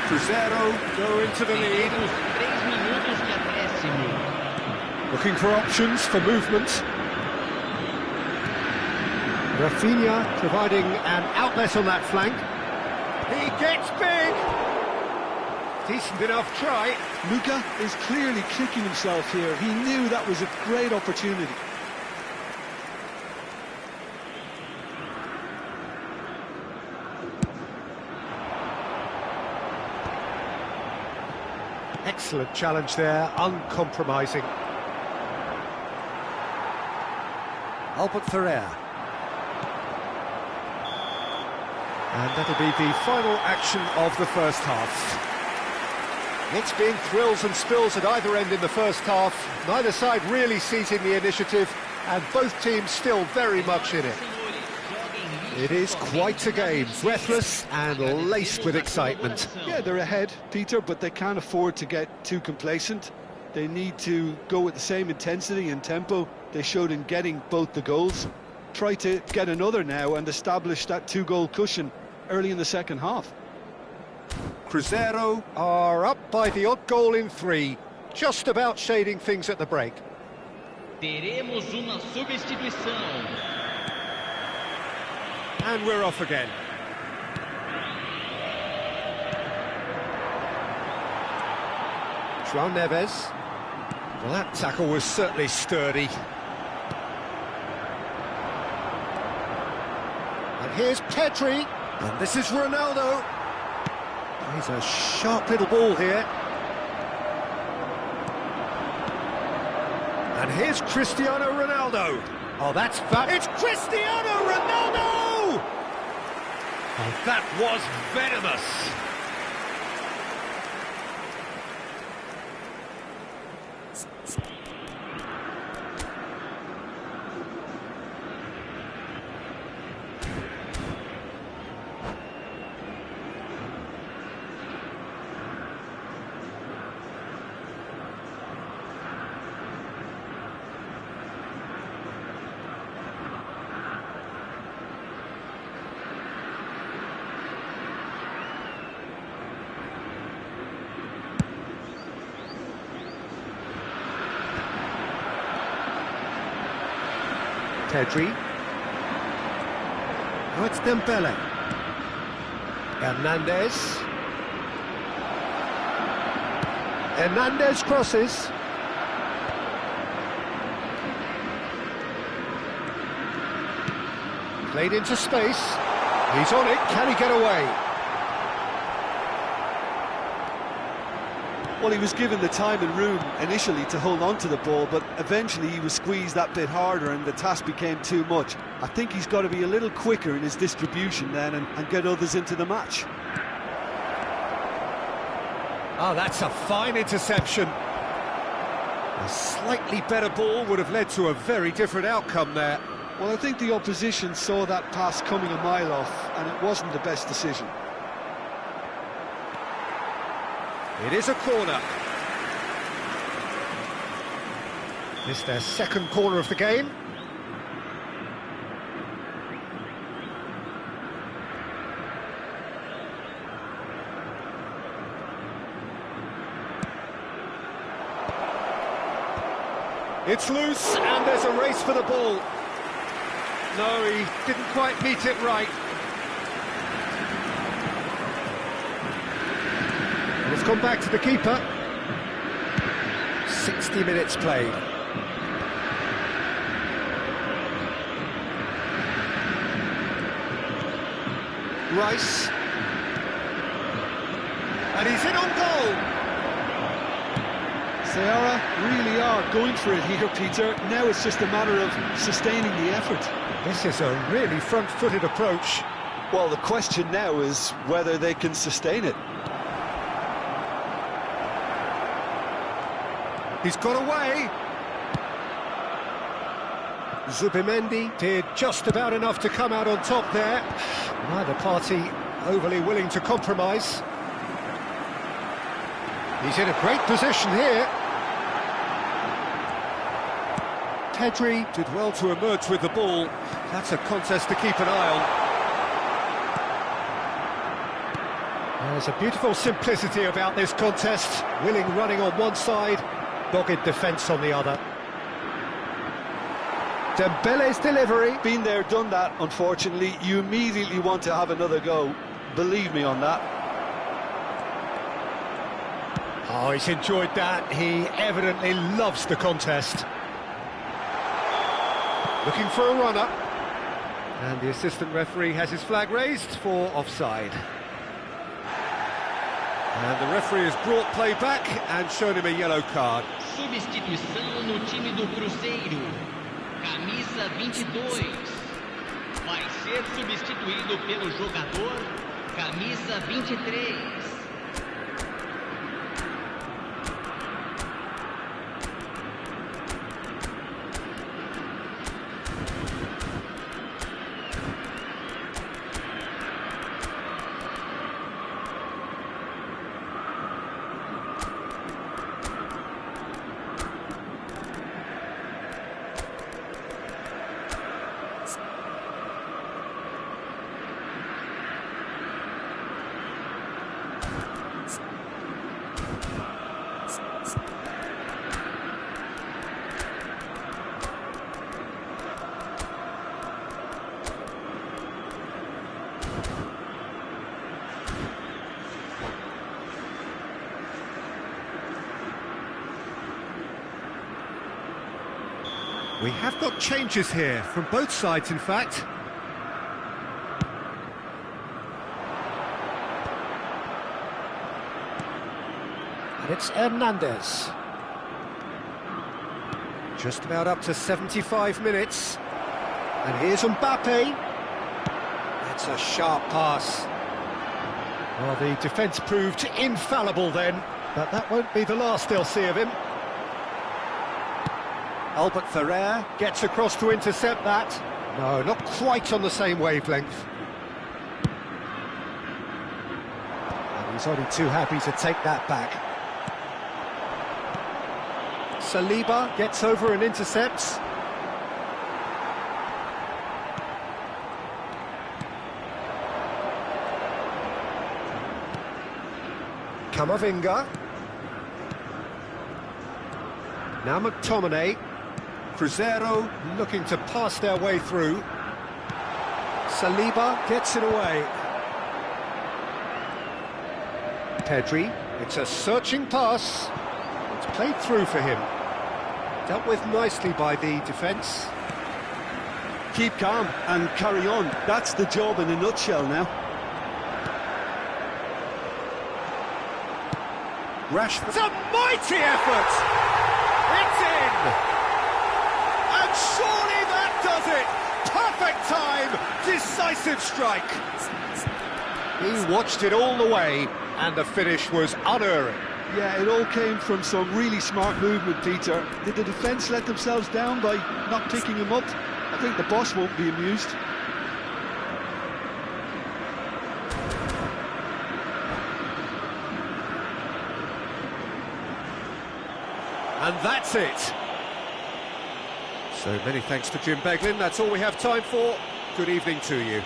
Speaker 1: Cruzeiro go into the lead. Looking for options for movement. Rafinha providing an outlet on that flank. He gets big! Decent enough try.
Speaker 2: Luka is clearly kicking himself here. He knew that was a great opportunity.
Speaker 1: Excellent challenge there, uncompromising. Albert Ferrer. And that'll be the final action of the first half. It's been thrills and spills at either end in the first half. Neither side really seizing the initiative, and both teams still very much in it. It is quite a game, breathless and laced with excitement.
Speaker 2: Yeah, they're ahead, Peter, but they can't afford to get too complacent. They need to go with the same intensity and tempo they showed in getting both the goals. Try to get another now and establish that two-goal cushion early in the second half.
Speaker 1: Cruzeiro are up by the odd goal in 3, just about shading things at the break.
Speaker 3: Teremos uma substituição.
Speaker 1: And we're off again. João Neves. Well, that tackle was certainly sturdy. And here's Pedri. And this is Ronaldo. He's a sharp little ball here. And here's Cristiano Ronaldo. Oh, that's it's Cristiano Ronaldo! Oh, that was venomous. Pedri. Now it's Dembele. Hernandez. Hernandez crosses. Played into space. He's on it. Can he get away?
Speaker 2: Well, he was given the time and room initially to hold on to the ball, but eventually he was squeezed that bit harder and the task became too much. I think he's got to be a little quicker in his distribution then and get others into the match.
Speaker 1: Oh, that's a fine interception. A slightly better ball would have led to a very different outcome there.
Speaker 2: Well, I think the opposition saw that pass coming a mile off, and it wasn't the best decision.
Speaker 1: It is a corner. This is their second corner of the game. It's loose, and there's a race for the ball. No, he didn't quite meet it right. And it's gone back to the keeper. 60 minutes played. Rice. And he's in on goal.
Speaker 2: Seara really are going for it here, Peter. Now it's just a matter of sustaining the effort.
Speaker 1: This is a really front-footed approach.
Speaker 2: Well, the question now is whether they can sustain it.
Speaker 1: He's got away. Zubimendi did just about enough to come out on top there. Neither party overly willing to compromise. He's in a great position here. Pedri did well to emerge with the ball. That's a contest to keep an eye on. There's a beautiful simplicity about this contest. Willing running on one side, dogged defence on the other. Dembele's delivery.
Speaker 2: Been there, done that, unfortunately. You immediately want to have another go. Believe me on that.
Speaker 1: Oh, he's enjoyed that. He evidently loves the contest. Looking for a runner. And the assistant referee has his flag raised for offside. And the referee has brought play back and shown him a yellow card.
Speaker 3: Substituição no time do Cruzeiro. Camisa 22. Vai ser substituído pelo jogador camisa 23.
Speaker 1: We have got changes here, from both sides in fact. And it's Hernandez. Just about up to 75 minutes. And here's Mbappe. That's a sharp pass. Well, the defence proved infallible then, but that won't be the last they'll see of him. Albert Ferrer gets across to intercept that. No, not quite on the same wavelength. And he's only too happy to take that back. Saliba gets over and intercepts. Camavinga. Now McTominay. Cruzeiro looking to pass their way through. Saliba gets it away. Pedri, it's a searching pass. It's played through for him. Dealt with nicely by the defence.
Speaker 2: Keep calm and carry on. That's the job in a nutshell now.
Speaker 1: Rashford. It's a mighty effort! It's in! And surely that does it! Perfect time! Decisive strike! He watched it all the way, and the finish was unerring.
Speaker 2: Yeah, it all came from some really smart movement, Peter. Did the defence let themselves down by not picking him up? I think the boss won't be amused.
Speaker 1: And that's it. So many thanks to Jim Beglin. That's all we have time for. Good evening to you.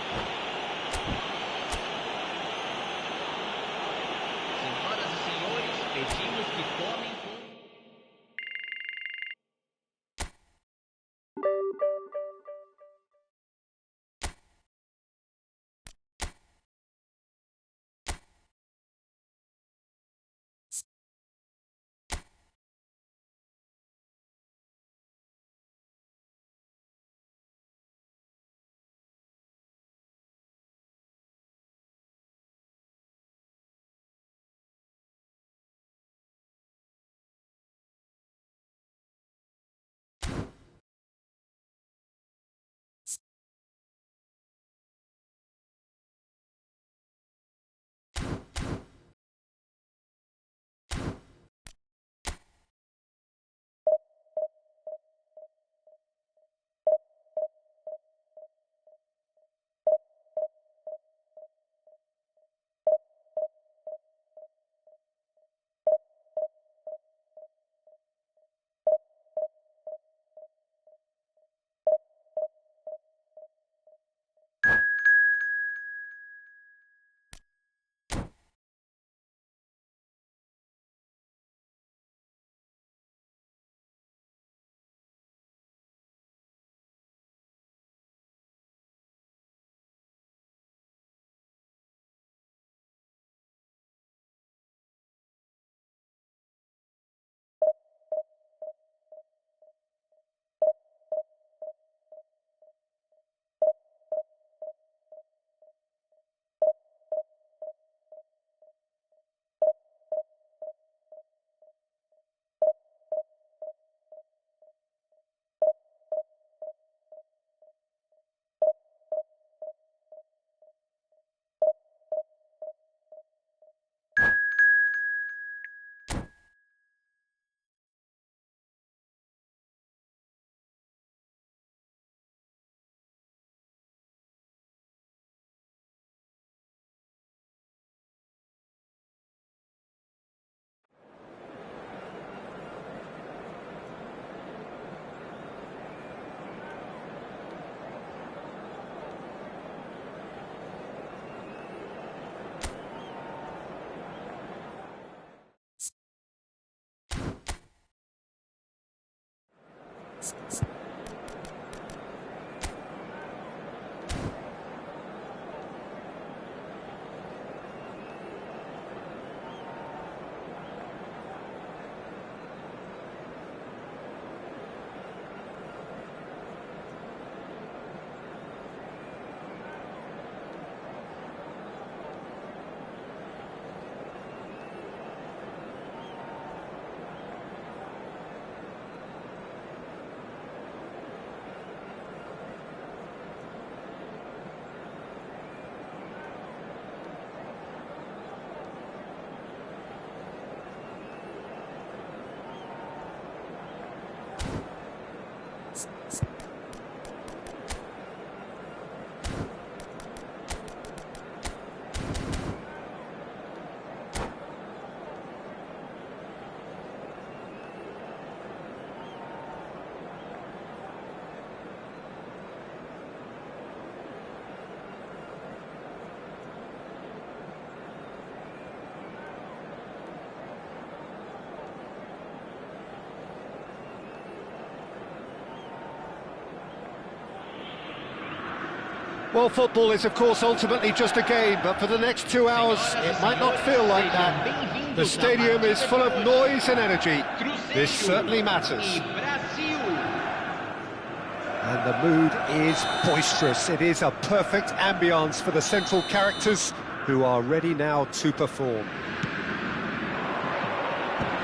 Speaker 3: Senhoras e senhores, pedimos que tomem
Speaker 1: Well, football is, of course, ultimately just a game, but for the next 2 hours, it might not feel like that. The stadium is full of noise and energy. This certainly matters. And the mood is boisterous. It is a perfect ambience for the central characters who are ready now to perform.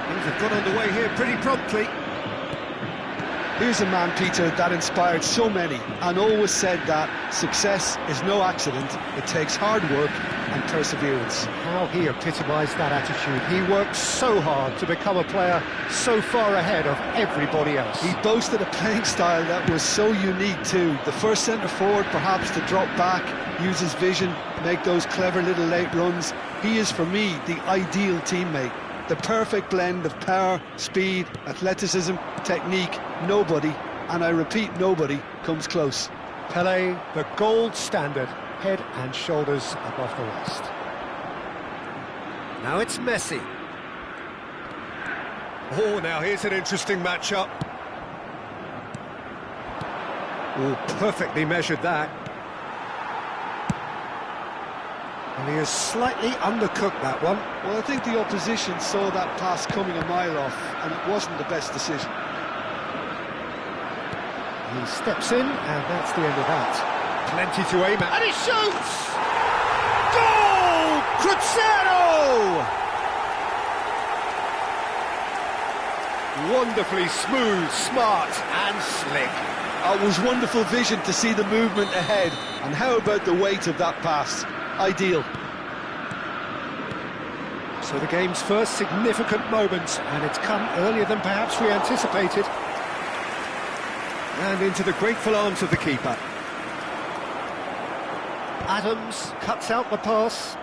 Speaker 1: Things have got underway here pretty promptly.
Speaker 2: Here's a man, Peter, that inspired so many and always said that success is no accident. It takes hard work and perseverance.
Speaker 1: How he epitomised that attitude. He worked so hard to become a player so far ahead of everybody else.
Speaker 2: He boasted a playing style that was so unique too. The first centre-forward perhaps to drop back, use his vision, make those clever little late runs. He is, for me, the ideal teammate. The perfect blend of power, speed, athleticism, technique. Nobody, and I repeat, nobody, comes close.
Speaker 1: Pelé, the gold standard, head and shoulders above the rest. Now it's Messi. Oh, now here's an interesting matchup. Oh, perfectly measured that. And he has slightly undercooked that one.
Speaker 2: Well, I think the opposition saw that pass coming a mile off, and it wasn't the best decision.
Speaker 1: He steps in, and that's the end of that. Plenty to aim at. And he shoots! Goal! Cruzeiro! Wonderfully smooth, smart and slick.
Speaker 2: It was wonderful vision to see the movement ahead. And how about the weight of that pass? Ideal.
Speaker 1: So the game's first significant moment, and it's come earlier than perhaps we anticipated. And into the grateful arms of the keeper. Adams cuts out the pass.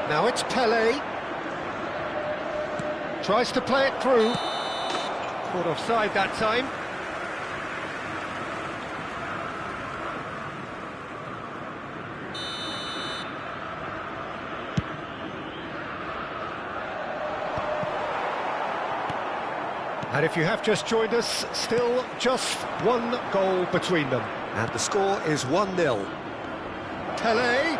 Speaker 1: Now it's Pelé. Tries to play it through. Caught offside that time. And if you have just joined us, still just one goal between them. And the score is 1-0. Pelé.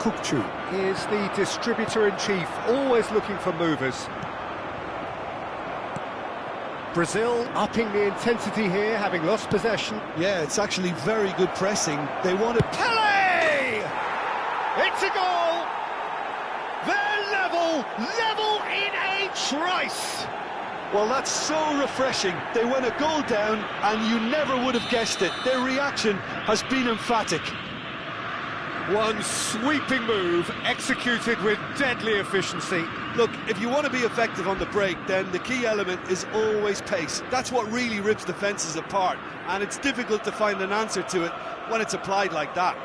Speaker 1: Kukçu is the distributor-in-chief, always looking for movers. Brazil upping the intensity here, having lost possession.
Speaker 2: Yeah, it's actually very good pressing. They wanted...
Speaker 1: Pelé! It's a goal! They're level in a trice!
Speaker 2: Well, that's so refreshing. They went a goal down, and you never would have guessed it. Their reaction has been emphatic.
Speaker 1: One sweeping move, executed with deadly efficiency.
Speaker 2: Look, if you want to be effective on the break, then the key element is always pace. That's what really rips defences apart, and it's difficult to find an answer to it when it's applied like that.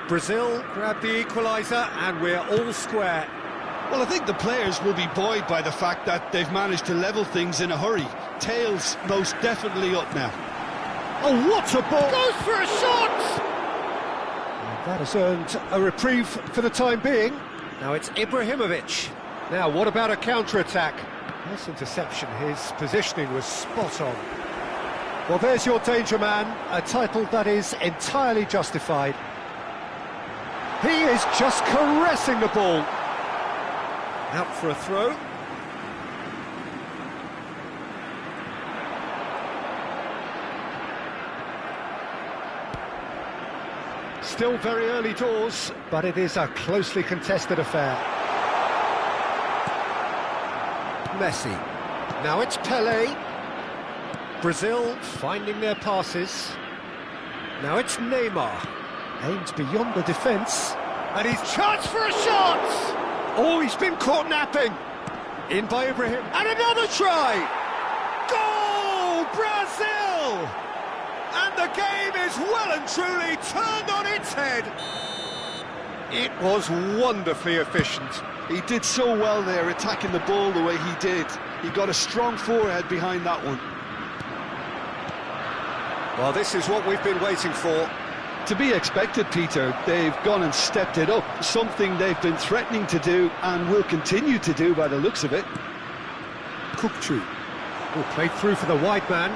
Speaker 1: Brazil grab the equaliser, and we're all square.
Speaker 2: Well, I think the players will be buoyed by the fact that they've managed to level things in a hurry. Tails most definitely up now.
Speaker 1: Oh, what a ball! Goes for a shot! And that has earned a reprieve for the time being. Now it's Ibrahimovic. Now, what about a counter-attack? Nice interception. His positioning was spot on. Well, there's your danger man, a title that is entirely justified. He is just caressing the ball. Out for a throw. Still very early doors, but it is a closely contested affair. Messi. Now it's Pelé. Brazil finding their passes. Now it's Neymar. Aims beyond the defence, and he's chance for a shot! Oh, he's been caught napping! In by Ibrahim, and another try! Goal, Brazil! And the game is well and truly turned on its head! It was wonderfully efficient.
Speaker 2: He did so well there, attacking the ball the way he did. He got a strong forehead behind that one.
Speaker 1: Well, this is what we've been waiting for.
Speaker 2: To be expected, Peter. They've gone and stepped it up, something they've been threatening to do and will continue to do by the looks of it.
Speaker 1: Kukçu. Oh, played through for the wide man.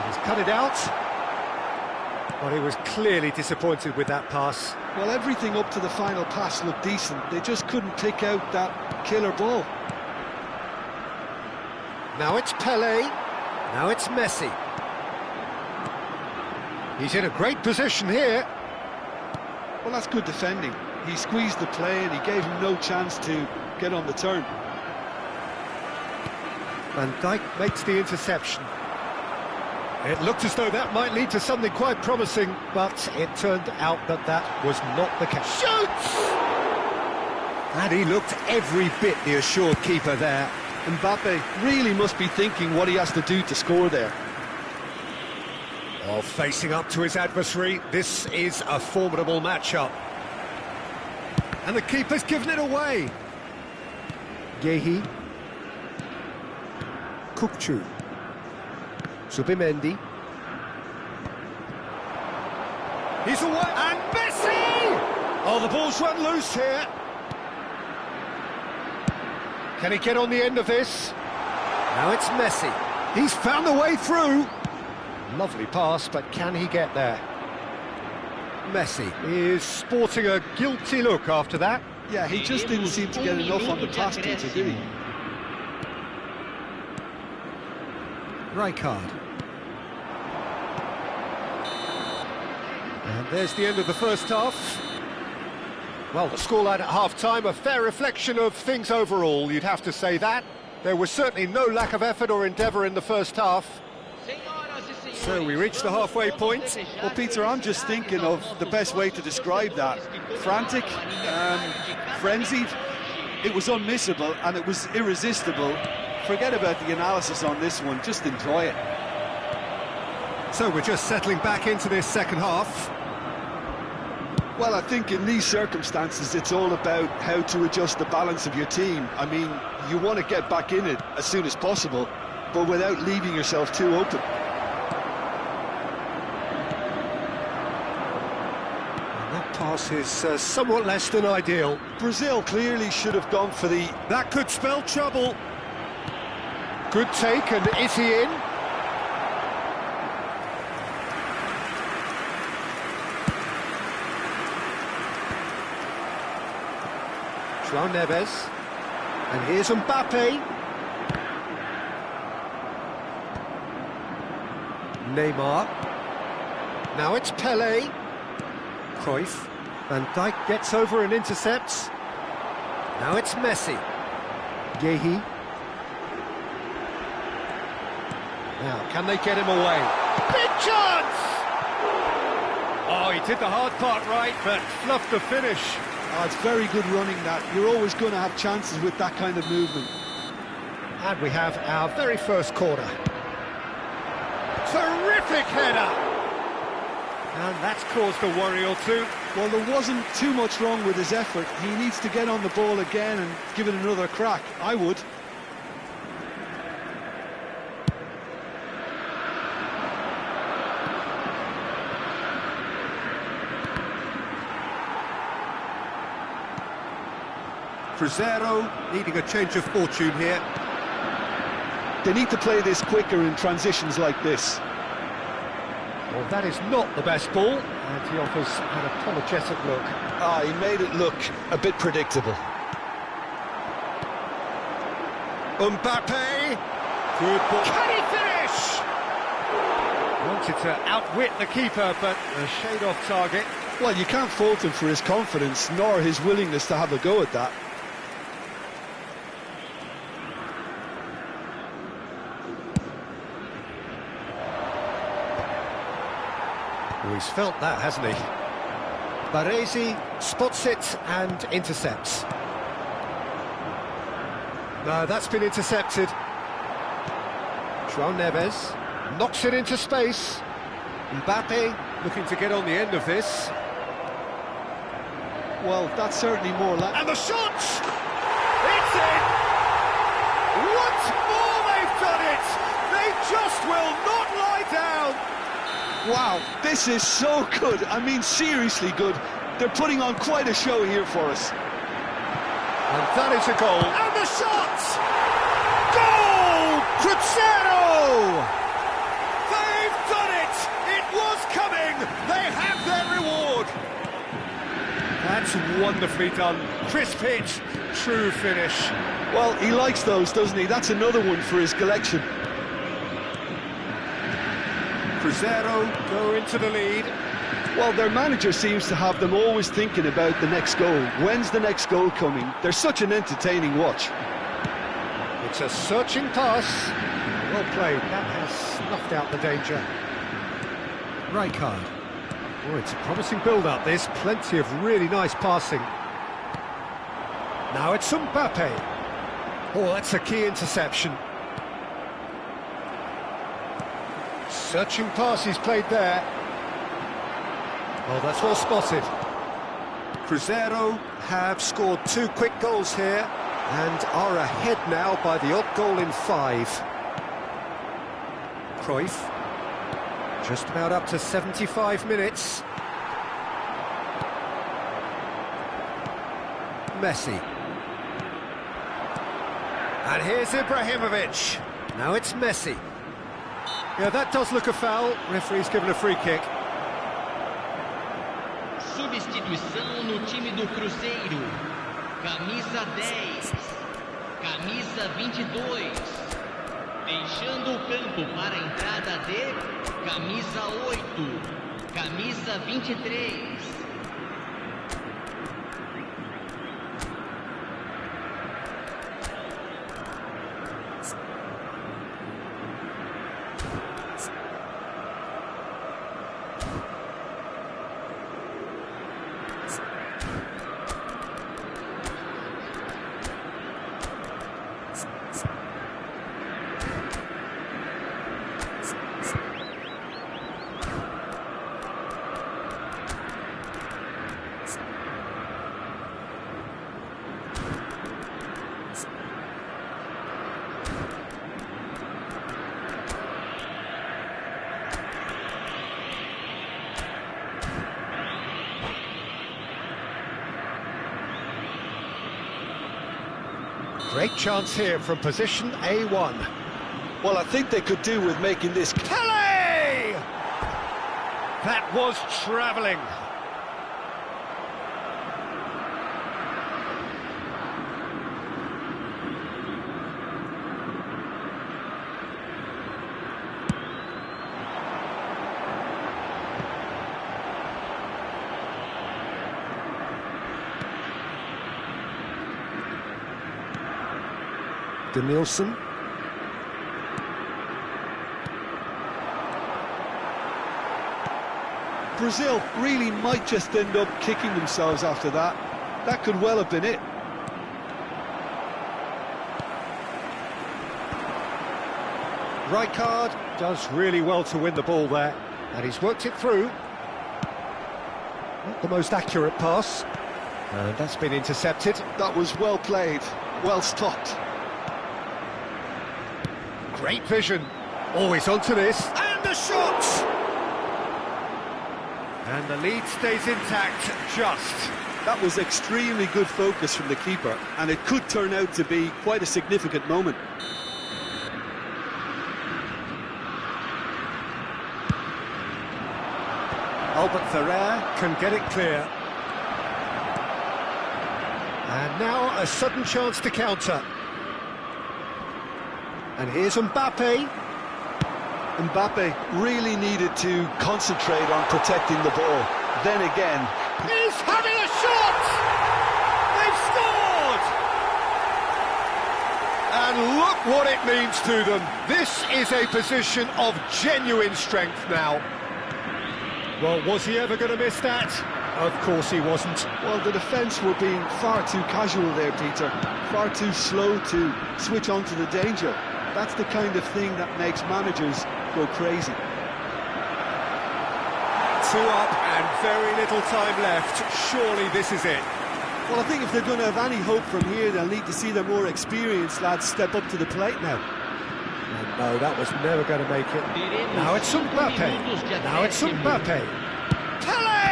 Speaker 1: He's cut it out. But he was clearly disappointed with that pass.
Speaker 2: Well, everything up to the final pass looked decent. They just couldn't pick out that killer ball.
Speaker 1: Now it's Pelé. Now it's Messi. He's in a great position here.
Speaker 2: Well, that's good defending. He squeezed the play and he gave him no chance to get on the turn.
Speaker 1: Van Dijk makes the interception. It looked as though that might lead to something quite promising, but it turned out that that was not the case. Shoots! And he looked every bit the assured keeper there.
Speaker 2: Mbappe really must be thinking what he has to do to score there.
Speaker 1: Oh, facing up to his adversary, this is a formidable matchup. And the keeper's given it away. Gehi. Kukçu. Subimendi. He's away, and Messi! Oh, the ball's run loose here. Can he get on the end of this? Now it's Messi. He's found a way through. Lovely pass, but can he get there? Messi is sporting a guilty look after that.
Speaker 2: Yeah, he just didn't seem to get enough on the pass, Peter, did he?
Speaker 1: Rijkaard. And there's the end of the first half. Well, the scoreline at half-time, a fair reflection of things overall, you'd have to say that. There was certainly no lack of effort or endeavour in the first half. So we reached the halfway point.
Speaker 2: Well, Peter, I'm just thinking of the best way to describe that. Frantic, frenzied. It was unmissable and it was irresistible. Forget about the analysis on this one, just enjoy it.
Speaker 1: So we're just settling back into this second half.
Speaker 2: Well, I think in these circumstances it's all about how to adjust the balance of your team. I mean, you want to get back in it as soon as possible, but without leaving yourself too open.
Speaker 1: And that pass is somewhat less than ideal.
Speaker 2: Brazil clearly should have gone for the...
Speaker 1: That could spell trouble. Good take, and is he in? João Neves, and here's Mbappe. Neymar. Now it's Pelé. Cruyff. Van Dijk gets over and intercepts. Now it's Messi. Gehi. Now, can they get him away? Big chance! Oh, he did the hard part right, but fluffed the finish.
Speaker 2: Oh, it's very good running that. You're always going to have chances with that kind of movement.
Speaker 1: And we have our very first corner. Terrific header! And that's caused a worry or two.
Speaker 2: Well, there wasn't too much wrong with his effort. He needs to get on the ball again and give it another crack. I would.
Speaker 1: Cruzeiro needing a change of fortune here.
Speaker 2: They need to play this quicker in transitions like this.
Speaker 1: Well, that is not the best ball, and he offers an apologetic look.
Speaker 2: Ah, he made it look a bit predictable.
Speaker 1: Mbappe! Good ball. Can he finish? Wanted to outwit the keeper, but a shade off target.
Speaker 2: Well, you can't fault him for his confidence, nor his willingness to have a go at that.
Speaker 1: Oh, he's felt that, hasn't he? Baresi spots it and intercepts. No, that's been intercepted. João Neves knocks it into space. Mbappe looking to get on the end of this.
Speaker 2: Well, that's certainly more like...
Speaker 1: And the shot! It's in! just will not lie down.
Speaker 2: Wow, this is so good. I mean, seriously good. They're putting on quite a show here for us.
Speaker 1: And that is a goal. And the shot! Goal! Cruzeiro! They've done it! It was coming! They have their reward! That's wonderfully done. Crisp hit, true finish.
Speaker 2: Well, he likes those, doesn't he? That's another one for his collection.
Speaker 1: Cruzeiro go into the lead.
Speaker 2: Well, their manager seems to have them always thinking about the next goal. When's the next goal coming? They're such an entertaining watch.
Speaker 1: It's a searching pass. Well played. That has snuffed out the danger. Rijkaard. Oh, it's a promising build-up, this. Plenty of really nice passing. Now it's Mbappe. Oh, that's a key interception. Searching pass he's played there. Oh, that's well spotted. Cruzeiro have scored 2 quick goals here and are ahead now by the odd goal in 5. Cruyff, just about up to 75 minutes. Messi. And here's Ibrahimovic. Now it's Messi. Yeah, that does look a foul. Referee's given a free kick.
Speaker 3: Substituição no time do Cruzeiro. Camisa 10. Camisa 22. Deixando o campo para a entrada de camisa 8. Camisa 23.
Speaker 1: Great chance here from position A1.
Speaker 2: Well, I think they could do with making this...
Speaker 1: Feliz! That was travelling. Denilson.
Speaker 2: Brazil really might just end up kicking themselves after that. That could well have been it.
Speaker 1: Rijkaard does really well to win the ball there, and he's worked it through. Not the most accurate pass, and that's been intercepted.
Speaker 2: That was well played, well stopped.
Speaker 1: Great vision, always onto this, and the shot! And the lead stays intact, just.
Speaker 2: That was extremely good focus from the keeper, and it could turn out to be quite a significant moment.
Speaker 1: Albert Ferrer can get it clear. And now a sudden chance to counter. And here's Mbappe.
Speaker 2: Mbappe really needed to concentrate on protecting the ball. Then again...
Speaker 1: He's having a shot! They've scored! And look what it means to them. This is a position of genuine strength now. Well, was he ever going to miss that? Of course he wasn't.
Speaker 2: Well, the defence were being far too casual there, Peter. Far too slow to switch on to the danger. That's the kind of thing that makes managers go crazy.
Speaker 1: 2 up and very little time left. Surely this is it.
Speaker 2: Well, I think if they're going to have any hope from here, they'll need to see their more experienced lads step up to the plate now.
Speaker 1: And No, that was never going to make it. Now it's Mbappe. Now it's Mbappe. Pele!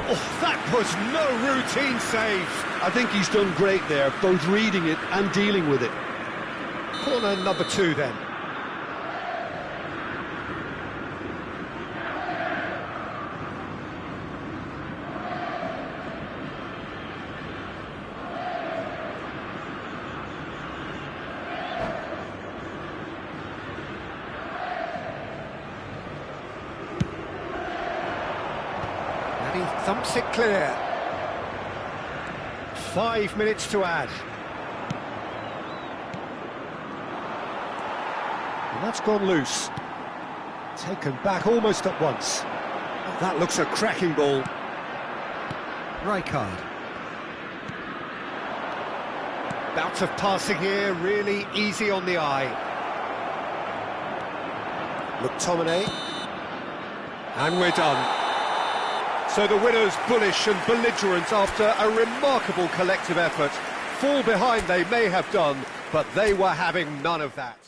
Speaker 1: Oh, that was no routine save.
Speaker 2: I think he's done great there, both reading it and dealing with it.
Speaker 1: Corner number 2 then. And he thumps it clear. 5 minutes to add. And that's gone loose. Taken back almost at once. Oh, that looks a cracking ball. Rijkaard. Bout of passing here, really easy on the eye. McTominay. And we're done. So the winners bullish and belligerent after a remarkable collective effort. Fall behind they may have done, but they were having none of that.